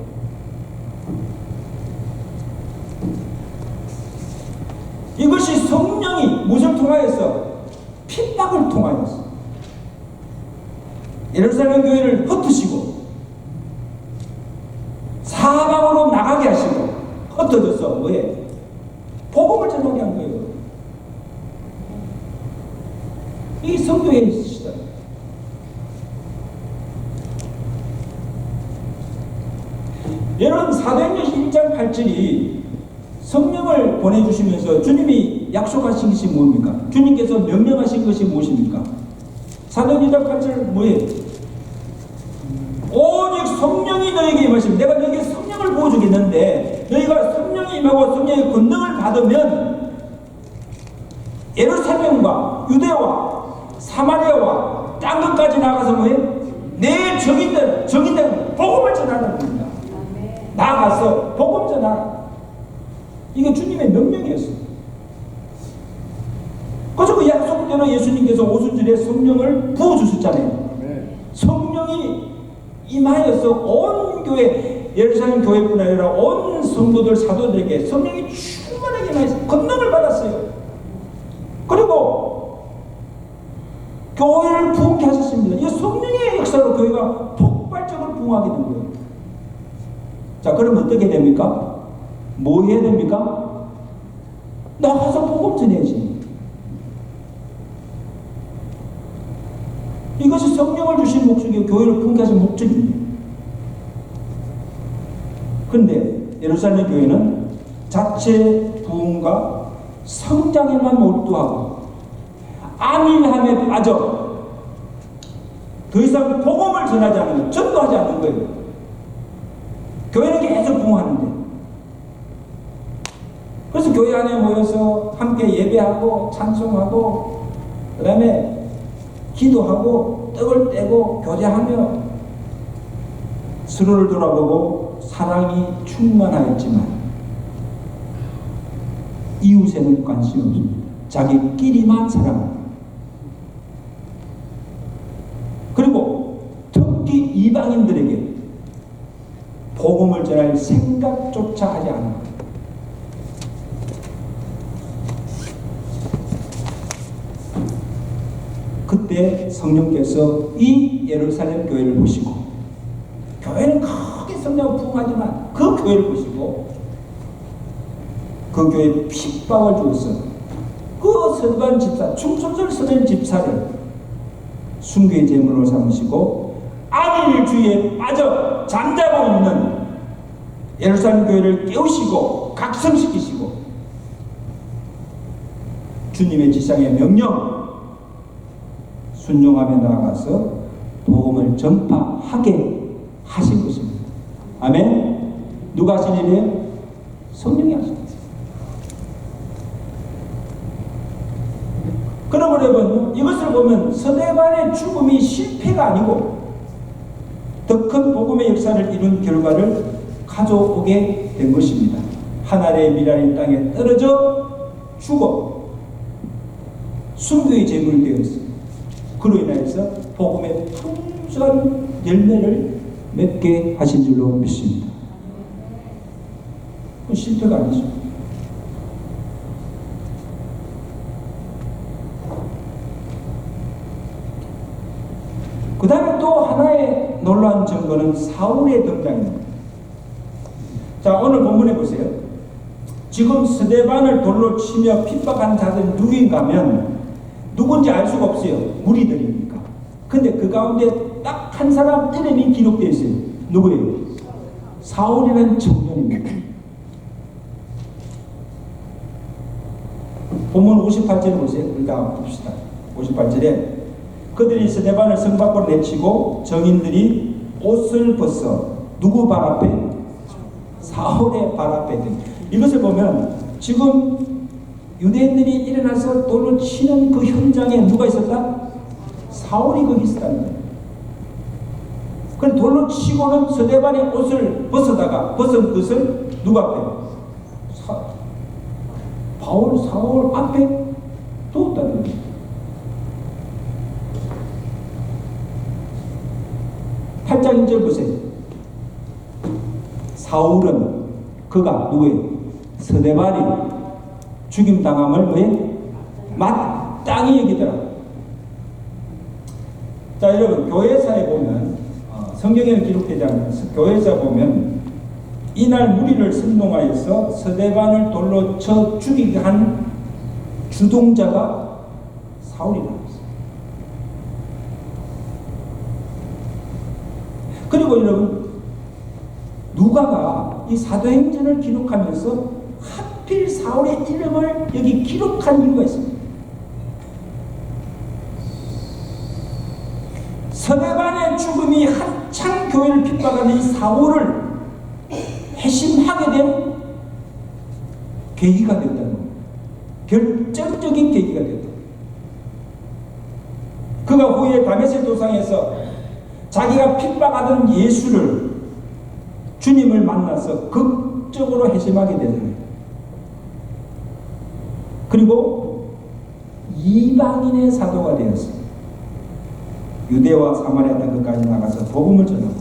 이것이 성령이 무엇을 통하여서? 핍박을 통하여서 예루살렘 교회를 흩으시고 사방으로 나가게 하시고 흩어져서 뭐에? 복음을 전하게 한 거예요. 이 성경에 있으시다. 여러분 사도행전 1장 8절이 성령을 보내주시면서 주님이 약속하신 것이 뭡니까? 주님께서 명령하신 것이 무엇입니까? 사도행전 1장 8절 뭐예요? 오직 성령이 너에게 임하시면 내가 너에게 성령을 부어주겠는데 너희가 성령이 임하고 성령의 권능을 받으면 예루살렘과 유대와 사마리아와 땅 끝까지 나가서 뭐해? 내 정인들 복음을 전하는 겁니다. 나가서 복음 전하라. 이게 주님의 명령이었어요. 그래서 그 약속대로 예수님께서 오순절에 성령을 부어주셨잖아요. 성령이 임하여서 온 교회, 예루살렘 교회뿐 아니라 온 성도들, 사도들에게 성령이 충만하게 임하여서 권능을 받았어요. 그리고 교회를 부흥케 하셨습니다. 이 성령의 역사로 교회가 폭발적으로 부흥하게 된 거예요. 자, 그러면 어떻게 됩니까? 뭐 해야 됩니까? 나가서 복음 전해야지. 이것이 성령을 주신 목적이고 교회를 부흥케 하신 목적입니다. 그런데 예루살렘 교회는 자체 부흥과 성장에만 몰두하고 안일함에 빠져 더 이상 복음을 전하지 않는 거예요. 전도하지 않는 거예요. 교회는 계속 부흥하는데. 그래서 교회 안에 모여서 함께 예배하고 찬송하고 그 다음에 기도하고 떡을 떼고 교제하며 서로를 돌아보고 사랑이 충만하였지만 이웃에는 관심이 없습니다. 자기끼리만 사랑합니다. 그리고 특히 이방인들에게 복음을 전할 생각조차 하지 않는 거예요. 그때 성령께서 이 예루살렘 교회를 보시고 교회는 크게 성장하고 부흥하지만 그 교회를 보시고 그 교회에 핍박을 주어서 그 서반 집사, 충성스러운 서반 집사를 순교의 제물로 삼으시고 안일주의에 빠져 잠자고 있는 예루살렘 교회를 깨우시고 각성시키시고 주님의 지상의 명령 순종하며 나아가서 복음을 전파하게 하신 것입니다. 아멘. 누가 하신 일이에요? 성령이 하신 거예요. 그러므로 여러분 이것을 보면 스데반의 죽음이 실패가 아니고 더 큰 복음의 역사를 이룬 결과를 가져오게 된 것입니다. 하나님의 미랄이 땅에 떨어져 죽어 순교의 제물이 되었습니다. 그로 인하여서 복음의 풍성한 열매를 맺게 하신 줄로 믿습니다. 그건 실패가 아니죠. 그 다음에 또 하나의 놀라운 증거는 사울의 등장입니다. 자, 오늘 본문에 보세요. 지금 스데반을 돌로 치며 핍박한 자들이 누구인가 하면 누군지 알 수가 없어요. 무리들입니까? 근데 그 가운데 딱 한 사람 이름이 기록되어 있어요. 누구예요? 사울이라는 청년입니다. 본문 58절에 보세요. 일단 봅시다. 58절에 그들이 스데반을 성 밖으로 내치고 정인들이 옷을 벗어 누구 발 앞에? 사울의 발 앞에. 이것을 보면 지금 유대인들이 일어나서 돌로 치는 그 현장에 누가 있었다? 사울이 거기 있었다는 거예요. 그 돌로 치고는 스데반의 옷을 벗은 것을 누가 앞에? 사울 앞에 두었다는 거예요. 8장 1절 보세요. 사울은 그가 누구예요? 스데반이 죽임당함을 뭐에? 마땅히 여기더라. 자, 여러분, 교회사에 보면 성경에는 기록되지 않는 교회사 보면 이날 무리를 선동하여서 스데반을 돌로 쳐 죽이게 한 주동자가 사울이라고 했어요. 그리고 여러분, 누가가 이 사도행전을 기록하면서 하필 사울의 이름을 여기 기록한 이유가 있습니다. 스데반의 죽음이 한창 교회를 핍박하는 이 사울을 회심하게 된 계기가 됐다는 겁니다. 결정적인 계기가 됐다. 그가 후에 다메섹 도상에서 자기가 핍박하던 예수를 주님을 만나서 극적으로 회심하게 되는 거예요. 그리고 이방인의 사도가 되었어요. 유대와 사마리아 땅끝까지 나가서 복음을 전하고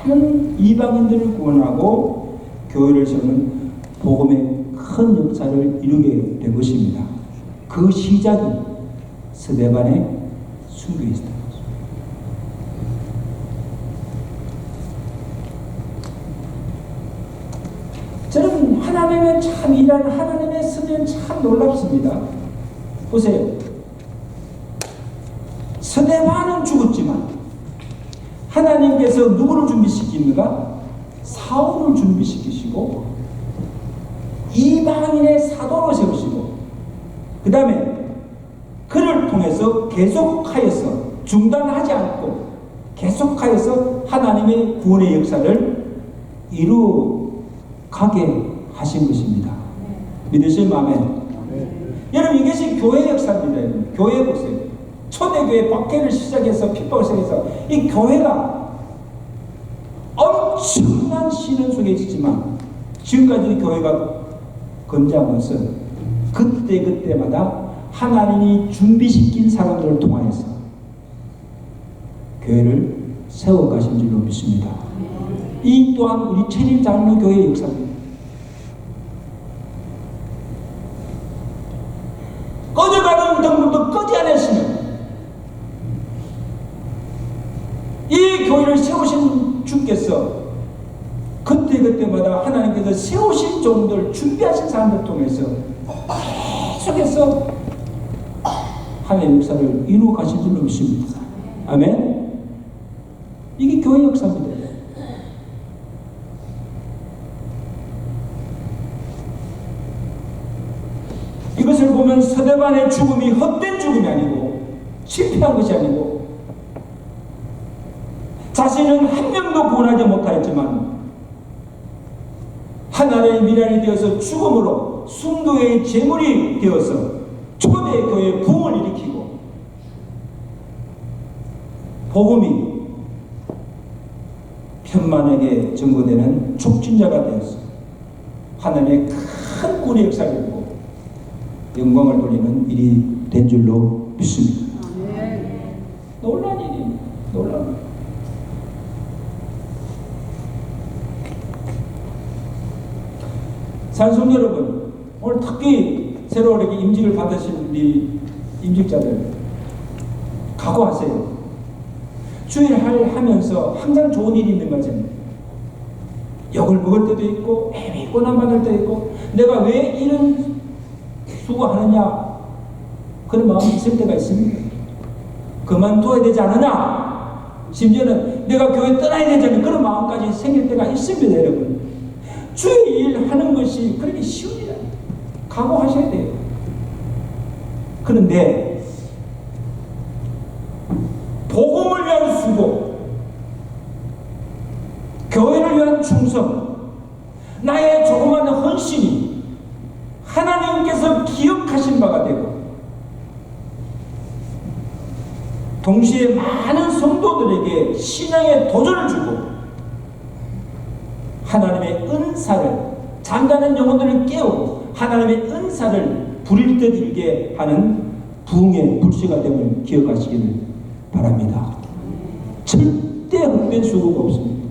많은 이방인들을 구원하고 교회를 세우는 복음의 큰 역사를 이루게 된 것입니다. 그 시작이 스데반의 순교였습니다. 저는 하나님의 참 일하는 하나님의 섭리는 참 놀랍습니다. 보세요. 스데반은 죽었지만 하나님께서 누구를 준비시킵니까? 사울을 준비시키시고 이방인의 사도로 세우시고 그 다음에 그를 통해서 계속하여서 중단하지 않고 계속하여서 하나님의 구원의 역사를 이루어가게 하신 것입니다. 믿으실 아멘. 여러분, 이것이 교회 역사입니다. 교회 보세요. 초대교회 박해를 시작해서 핍박을 시작해서 이 교회가 엄청난 시련 속에 있지만 지금까지 교회가 건재한 것은 그때마다 하나님이 준비시킨 사람들을 통하여서 교회를 세워가신 줄로 믿습니다. 이 또한 우리 천일 장로교회의 역사입니다. 꺼져가는 등불도 꺼지 않으시면 이 교회를 세우신 주께서 그때마다 하나님께서 세우신 종들 준비하신 사람들 통해서 계속해서 하나님의 역사를 이루어 가신 줄로 믿습니다. 아멘. 이게 교회 역사입니다. 이것을 보면 스데반의 죽음이 헛된 죽음이 아니고 실패한 것이 아니고 자신은 한 명도 구원하지 못하였지만 하나님의 미련이 되어서 죽음으로 순교의 제물이 되어서 초대교회의 부흥을 일으키고 복음이 편만에게 전거되는 촉진자가 되어서 하나님의 큰 구원의 역사를 이루고 영광을 돌리는 일이 된 줄로 믿습니다. 놀라운 일입니다. 놀라운. 산성 여러분, 오늘 특히 새로 이렇게 임직을 받으신 우리 임직자들 각오하세요. 주일을 하면서 항상 좋은 일이 있는 거잖아요. 욕을 먹을 때도 있고 고난 받을 때도 있고 내가 왜 이런 수고하느냐 그런 마음이 있을 때가 있습니다. 그만둬야 되지 않느냐, 심지어는 내가 교회 떠나야 되지 않는 그런 마음까지 생길 때가 있습니다. 여러분, 주의 일 하는 것이 그렇게 쉬운 일 아니에요. 각오하셔야 돼요. 그런데 복음을 위한 수고, 교회를 위한 충성, 나의 조그마한 헌신이 하나님께서 기억하신 바가 되고 동시에 많은 성도들에게 신앙의 도전을 주고 하나님의 은사를 잠자는 영혼들을 깨우고 하나님의 은사를 부릴 때 들게 하는 부흥의 불씨가 됨을 기억하시기를 바랍니다. 절대 헛된 수고가 없습니다.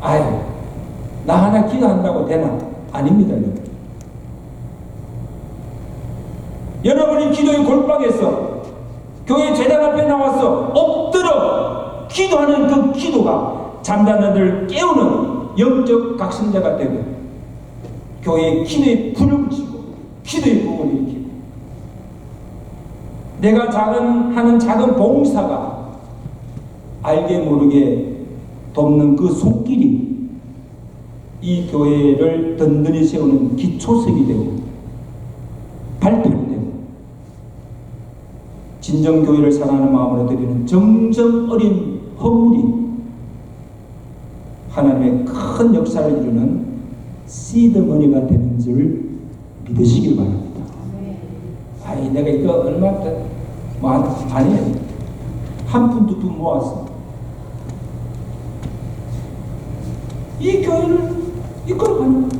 아유, 나 하나 기도한다고 되나? 아닙니다. 여러분이 기도의 골방에서 교회 제단 앞에 나와서 엎드려 기도하는 그 기도가 잠자는 자들을 깨우는 영적 각성자가 되고 교회의 기도의 불을 붙이고 기도의 복을 일으키고 내가 하는 작은 봉사가 알게 모르게 돕는 그 손길이 이 교회를 든든히 세우는 기초석이 되고 발판이 되고 진정교회를 사랑하는 마음으로 드리는 정성 어린 헌물이 하나님의 큰 역사를 이루는 시드머니가 되는 줄 믿으시길 바랍니다. 아니 내가 이거 얼마 아니에요. 한 푼 두 푼 모았어. 이 교회를 이끌어가는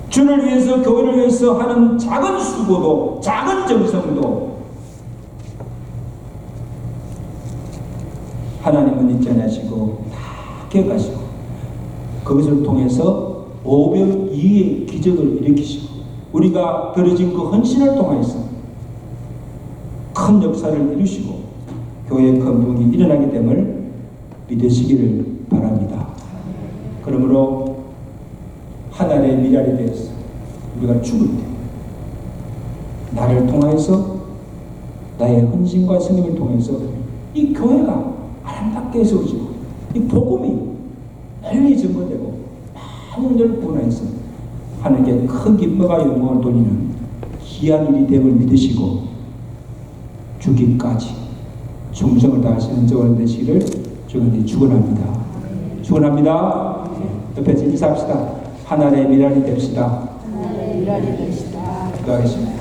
주를 위해서 교회를 위해서 하는 작은 수고도 작은 정성도 하나님은 잊지 않으시고 다 기억하시고 그것을 통해서 오병이의 기적을 일으키시고 우리가 드려진 그 헌신을 통해서 큰 역사를 이루시고 교회의 큰 부흥이 일어나게 됨을 믿으시기를 바랍니다. 그러므로 하나님의 미랄에 대해서 우리가 죽을 때 나를 통해서 나의 헌신과 성임을 통해서 이 교회가 아름답게 세워지고 이 복음이 널리 증거되고 많은 걸 분화해서 하나님께 큰 기쁨과 영광을 돌리는 귀한 일이 됨을 믿으시고 죽기까지 충성을 다하시는 저와 되시기를 주님께 축원합니다. 축원합니다. 옆에서 인사합시다. 하나님의 미랄이 됩시다. 하나님의 미랄이 됩시다. 기도하겠습니다.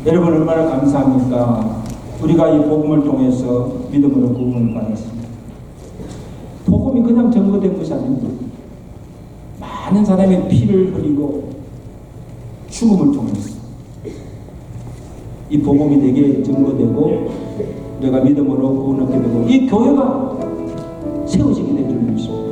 여러분 얼마나 감사합니까? 우리가 이 복음을 통해서 믿음으로 구원을 받았습니다. 복음이 그냥 증거된 것이 아닙니다. 많은 사람의 피를 흘리고 죽음을 통해서 이 복음이 내게 증거되고 내가 믿음으로 구원을 얻게 되고 이 교회가 세워지게 된 줄 믿습니다.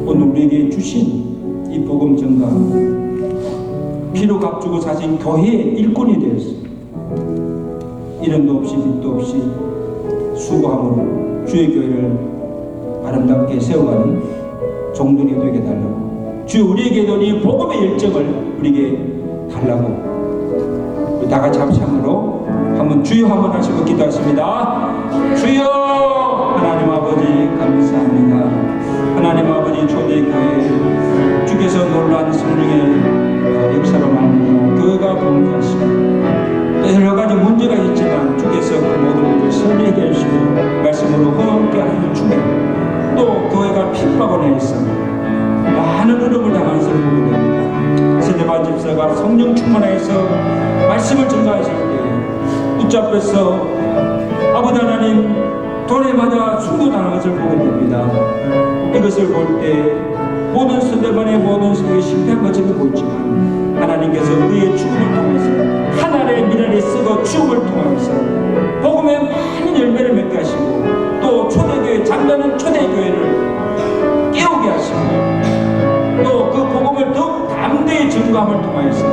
오늘 우리에게 주신 이 복음 증거 피로 값주고 사신 교회의 일꾼이 되었습니다. 이름도 없이 빛도 없이 수고함으로 주의 교회를 아름답게 세워가는 종들이 되게 달라고 주여 우리에게도 이 복음의 열정을 우리에게 달라고 우리 다 같이 합창으로 한번 주여 한번 하시고 기도하십니다. 주여 하나님 아버지 감사합니다. 하나님 아버지 초대교회 주께서 놀라운 성령의 역사로 말미암아 교회가 봉사하시고 또 여러 가지 문제가 있지만 주께서 그 모든 문제를 설리하게 해주시고 말씀으로 흥함께 하는 중에 또 교회가 핍박을 해서 많은 어려움을 당하는 것을 보게 됩니다. 세대반 집사가 성령 충만해서 말씀을 전가하실 때 붙잡혀서 아버지 하나님 돌에 맞아 순교당하는 것을 보게 됩니다. 이것을 볼 때 모든 세대반의 모든 세계에 실패한 것처럼 보이지만 하나님께서 그의 죽음을 통해서 하나님의 미랄이 쓰고 죽음을 통해서 복음의 많은 열매를 맺게 하시고 또 초대교회 잠자는 초대교회를 깨우게 하시고 또 그 복음을 더욱 담대히 증거함을 통해서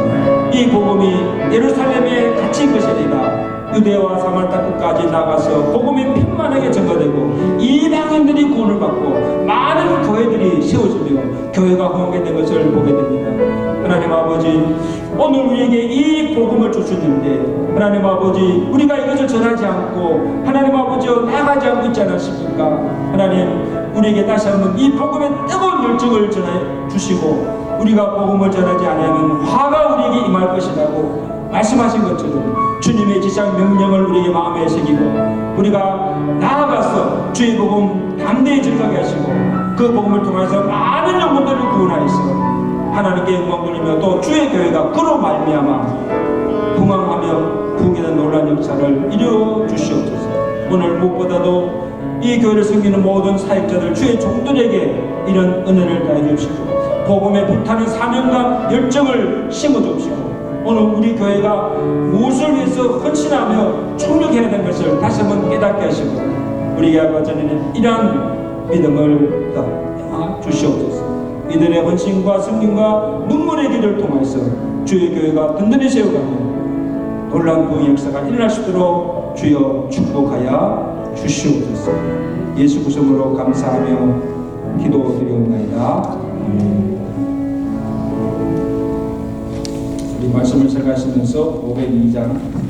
이 복음이 예루살렘에 갇힌 것이 아니라 유대와 사마리아 끝까지 나가서 복음이 편만하게 증거되고 이방인들이 구원을 받고 많은 교회들이 세워지며 교회가 흥하게 된 것을 보게 됩니다. 하나님 아버지 오늘 우리에게 이 복음을 주셨는데 하나님 아버지 우리가 이것을 전하지 않고 하나님 아버지여 나가지 않고 있지 않았습니까? 하나님 우리에게 다시 한번 이 복음의 뜨거운 열정을 전해 주시고 우리가 복음을 전하지 않으면 화가 우리에게 임할 것이라고 말씀하신 것처럼 주님의 지상 명령을 우리의 마음에 새기고 우리가 나아가서 주의 복음 담대히 증거하게 하시고 그 복음을 통해서 많은 영혼들을 구원하여서 하나님께 영광 돌리며 또 주의 교회가 그로 말미암아 흥왕하며 부흥하는 놀라운 역사를 이루어 주시옵소서. 오늘 무엇보다도 이 교회를 섬기는 모든 사역자들 주의 종들에게 이런 은혜를 다해 주시고 복음에 불타는 사명감 열정을 심어 주시고 오늘 우리 교회가 무엇을 위해서 헌신하며 총력해야 되는 것을 다시 한번 깨닫게 하시고 우리 아버지는 이러한 믿음을 더 주시옵소서. 이들의 헌신과 섬김과 눈물의 길을 통해서 주의 교회가 든든히 세워가며 놀라운 부흥의 역사가 일어날 수 있도록 주여 축복하여 주시옵소서. 예수 그리스도로 감사하며 기도드리옵나이다. 우리 말씀을 생각하시면서 502장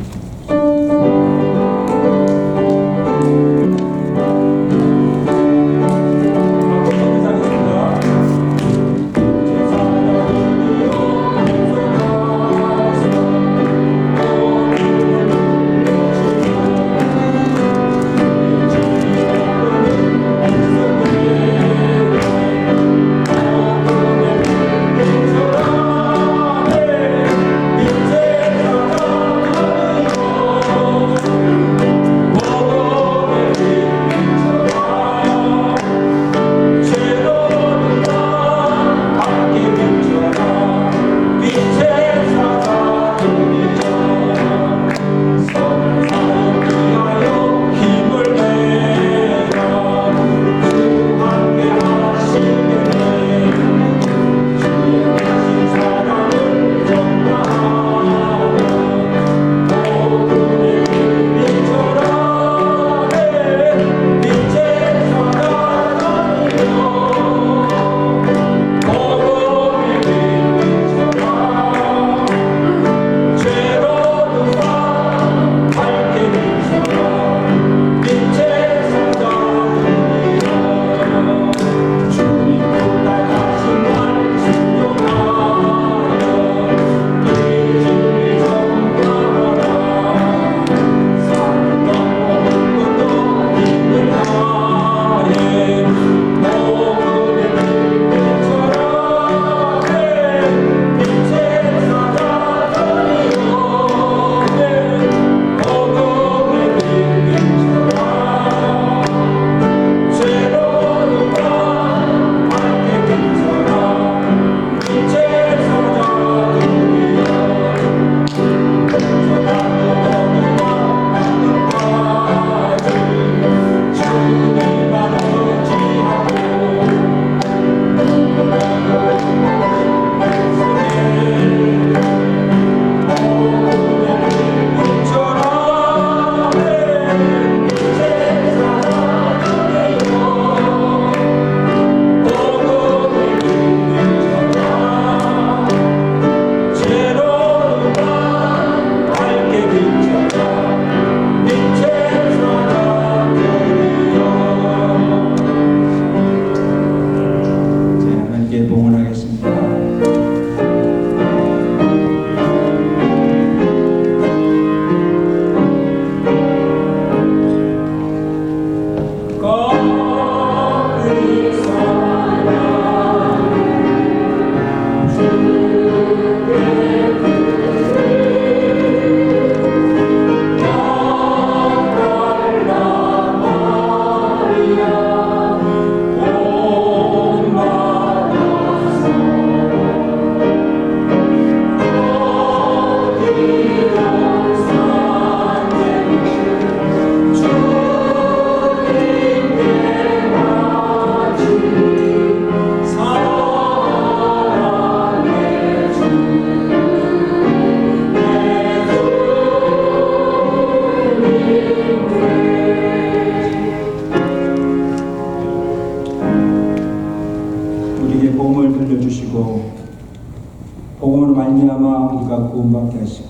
구원받게 하시고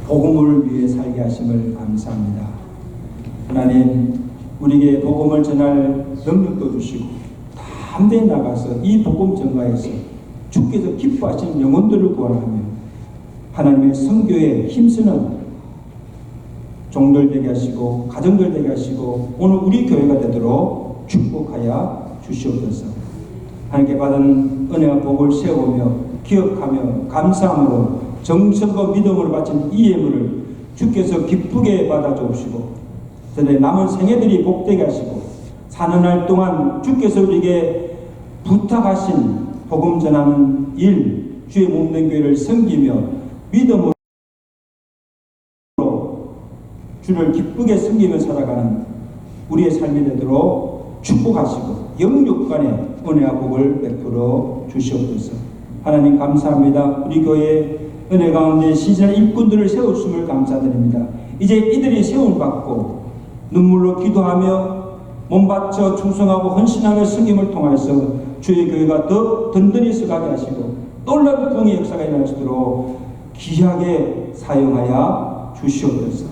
복음을 위해 살게 하심을 감사합니다. 하나님, 우리에게 복음을 전할 능력도 주시고 담대히 나가서 이 복음 전가에서 주께서 기뻐하시는 영혼들을 구원하며 하나님의 선교에 힘쓰는 종들 되게 하시고 가정들 되게 하시고 오늘 우리 교회가 되도록 축복하여 주시옵소서. 하나님께 받은 은혜와 복을 세우며 기억하며 감사함으로 정성과 믿음으로 바친 이 예물을 주께서 기쁘게 받아 주옵시고 저들의 남은 생애들이 복되게 하시고 사는 날 동안 주께서 우리에게 부탁하신 복음 전하는 일, 주의 몸된 교회를 섬기며 믿음으로 주를 기쁘게 섬기며 살아가는 우리의 삶이 되도록 축복하시고 영육간의 은혜와 복을 베풀어 주시옵소서. 하나님 감사합니다. 우리 교회 은혜 가운데 시즌 일꾼들을 세우심을 감사드립니다. 이제 이들이 세움받고 눈물로 기도하며 몸바쳐 충성하고 헌신하며 승임을 통해서 주의 교회가 더 든든히 서가게 하시고 놀라운 부흥의 역사가 일어날 수 있도록 귀하게 사용하여 주시옵소서.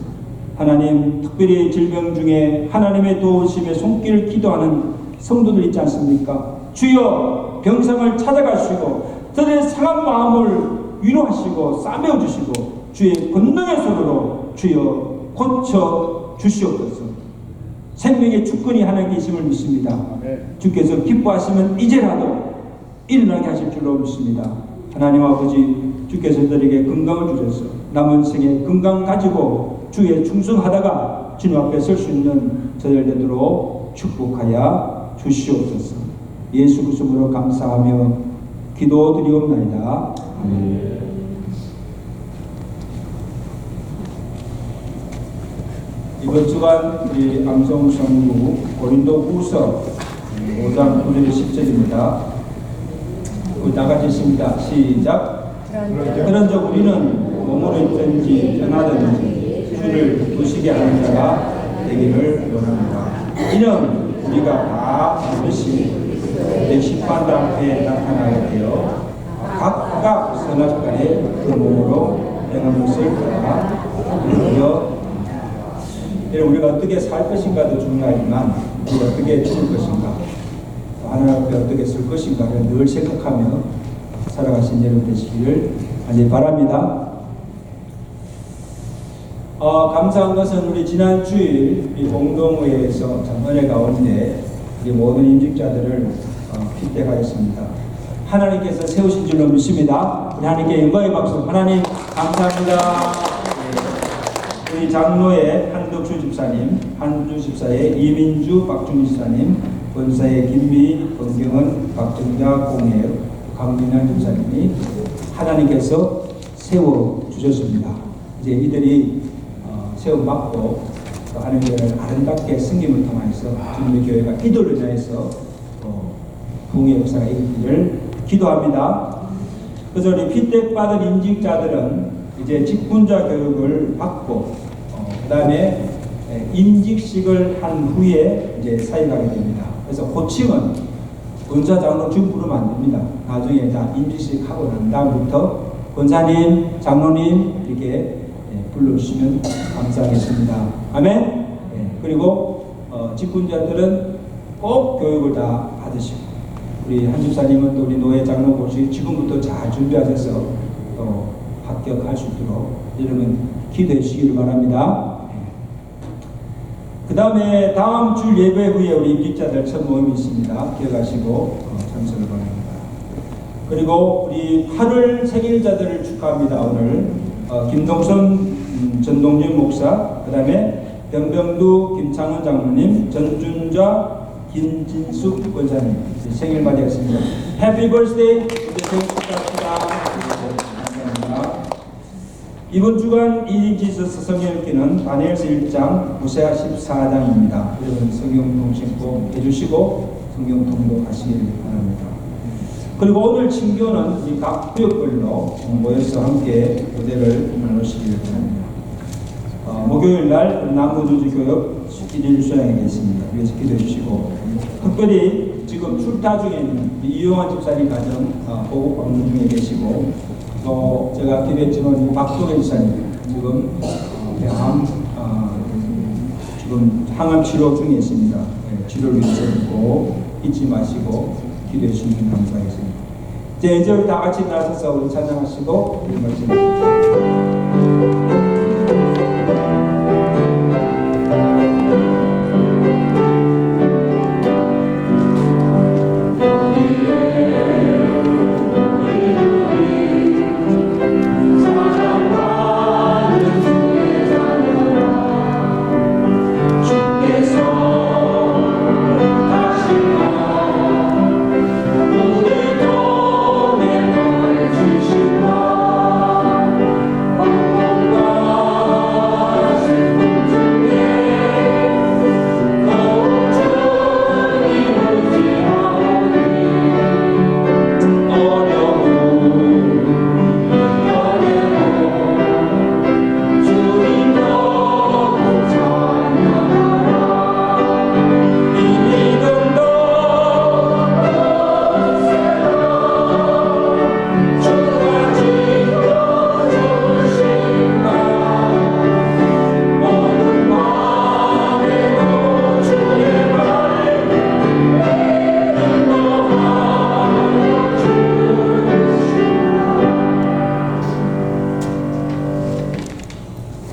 하나님 특별히 질병 중에 하나님의 도우심에 손길을 기도하는 성도들 있지 않습니까? 주여 병상을 찾아가시고 그들의 상한 마음을 위로하시고 싸매어 주시고 주의 권능의 손으로 주여 고쳐 주시옵소서. 생명의 주권이 하나님께 있음을 믿습니다. 주께서 기뻐하시면 이제라도 일어나게 하실 줄로 믿습니다. 하나님 아버지 주께서 저들에게 건강을 주셔서 남은 생에 건강 가지고 주에 충성하다가 주님 앞에 설 수 있는 저들 되도록 축복하여 주시옵소서. 예수 그리스도로 감사하며 기도드리옵나이다. 아멘. 이번 주간 우리 암송성구 고린도후서 5장 9절 10절입니다. 우리 다 같이 읽습니다. 시작. 그런즉 우리는 몸으로 있든지 떠나든지 주를 보시게 하는 자가 되기를 원합니다. 이는 우리가 다 반드시 내 심판당 앞에 나타나게 되어 각각 선악간에 그 몸으로 행한 것을 따라 되어 우리가 어떻게 살 것인가도 중요하지만 우리가 어떻게 죽을 것인가 하나님 앞에 어떻게 쓸 것인가를 늘 생각하며 살아가신 여러분 되시기를 간절히 바랍니다. 감사한 것은 우리 지난 주일 이 공동회에서 참 은혜 가운데 우리 모든 임직자들을 피택하였습니다. 하나님께서 세우신 줄로 믿습니다. 우리 하나님께 영광의 박수. 하나님 감사합니다. 우리 장로의 한덕수 집사님, 한주 집사의 이민주 박준희 집사님, 권사의 김미, 권경은, 박정자 공회, 강민환 집사님이 하나님께서 세워주셨습니다. 이제 이들이 세움받고 하나님의 아름답게 승림을 통해서 주님의 교회가 이들을 위해서 부흥의 역사가 있기를 기도합니다. 그래서 우리 피택받은 임직자들은 이제 직분자 교육을 받고 그 다음에 임직식을 한 후에 이제 사역하게 됩니다. 그래서 호칭은 권사 장로 지금 부르면 안 됩니다. 나중에 다 임직식 하고 난 다음부터 권사님, 장로님 이렇게 불러주시면 감사하겠습니다. 아멘. 그리고 직분자들은 꼭 교육을 다 받으시고 우리 한 집사님은 또 우리 노예 장로 모시기 지금부터 잘 준비하셔서 또 합격할 수 있도록 여러분 기도해 주시기를 바랍니다. 그 다음에 다음 주 예배 후에 우리 임직자들 첫 모임이 있습니다. 기억하시고 참석을 바랍니다. 그리고 우리 8월 생일자들을 축하합니다. 오늘 김동선 전동진 목사, 그 다음에 병병두 김창원 장로님, 전준자 김진숙 권사님 생일 맞이했습니다. 해피 버스데이. 생일 축하합니다. 이번 주간 이지서스 성경 읽기는 다니엘서 1장, 호세아 14장입니다. 여러분 성경 통신 꼭 해주시고 성경 통독하시길 바랍니다. 그리고 오늘 친교는 이 각 구역별로 모여서 함께 교대를 나누시길 바랍니다. 목요일 날 남부주지교역 1일 수양에 있습니다. 위에서 기도해 주시고 특별히 지금 출타 중에 있는 이용환 집사님 가정 보고 방문 중에 계시고 또 제가 기도했지만 박동현 집사님 지금 지금 항암 치료 중에 있습니다. 치료를 위해서 꼭 잊지 마시고 기도해 주시면 감사하겠습니다. 이제 우리 다 같이 나서서 우리 찬양하시고 우리 말씀하십시오.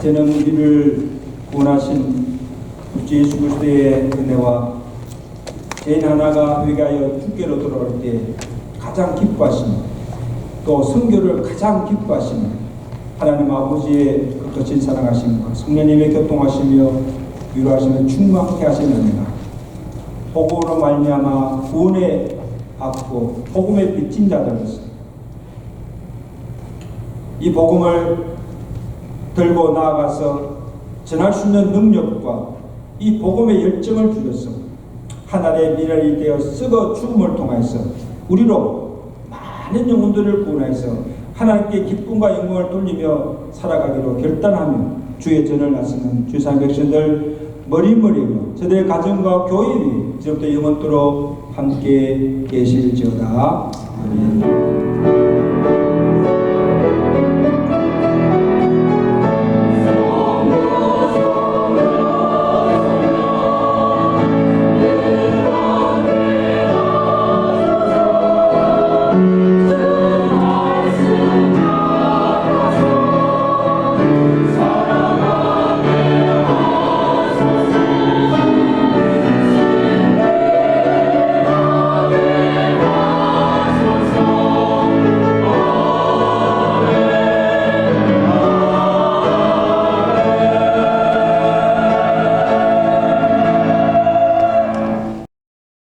저는 우리를 구원하신 주 예수 그리스도의 은혜와 개인 하나가 회개하여 주께로 돌아올 때 가장 기뻐하시는, 또 선교를 가장 기뻐하시는 하나님 아버지의 그 거친 사랑하심과 성령님의 교통하시며 위로하시며 충만케 하시는 은혜가 복음으로 말미암아 구원에 받고 복음에 빚진 자들로서 이 복음을 들고 나아가서 전할 수 있는 능력과 이 복음의 열정을 주셔서 하나님의 미랄이 되어 썩어 죽음을 통해서 우리로 많은 영혼들을 구원해서 하나님께 기쁨과 영광을 돌리며 살아가기로 결단하며 주의 전을 나서는 주상 백성들 머리머리로 저들의 가정과 교회 위에 이제부터 영원토록 함께 계실지어다. 아멘.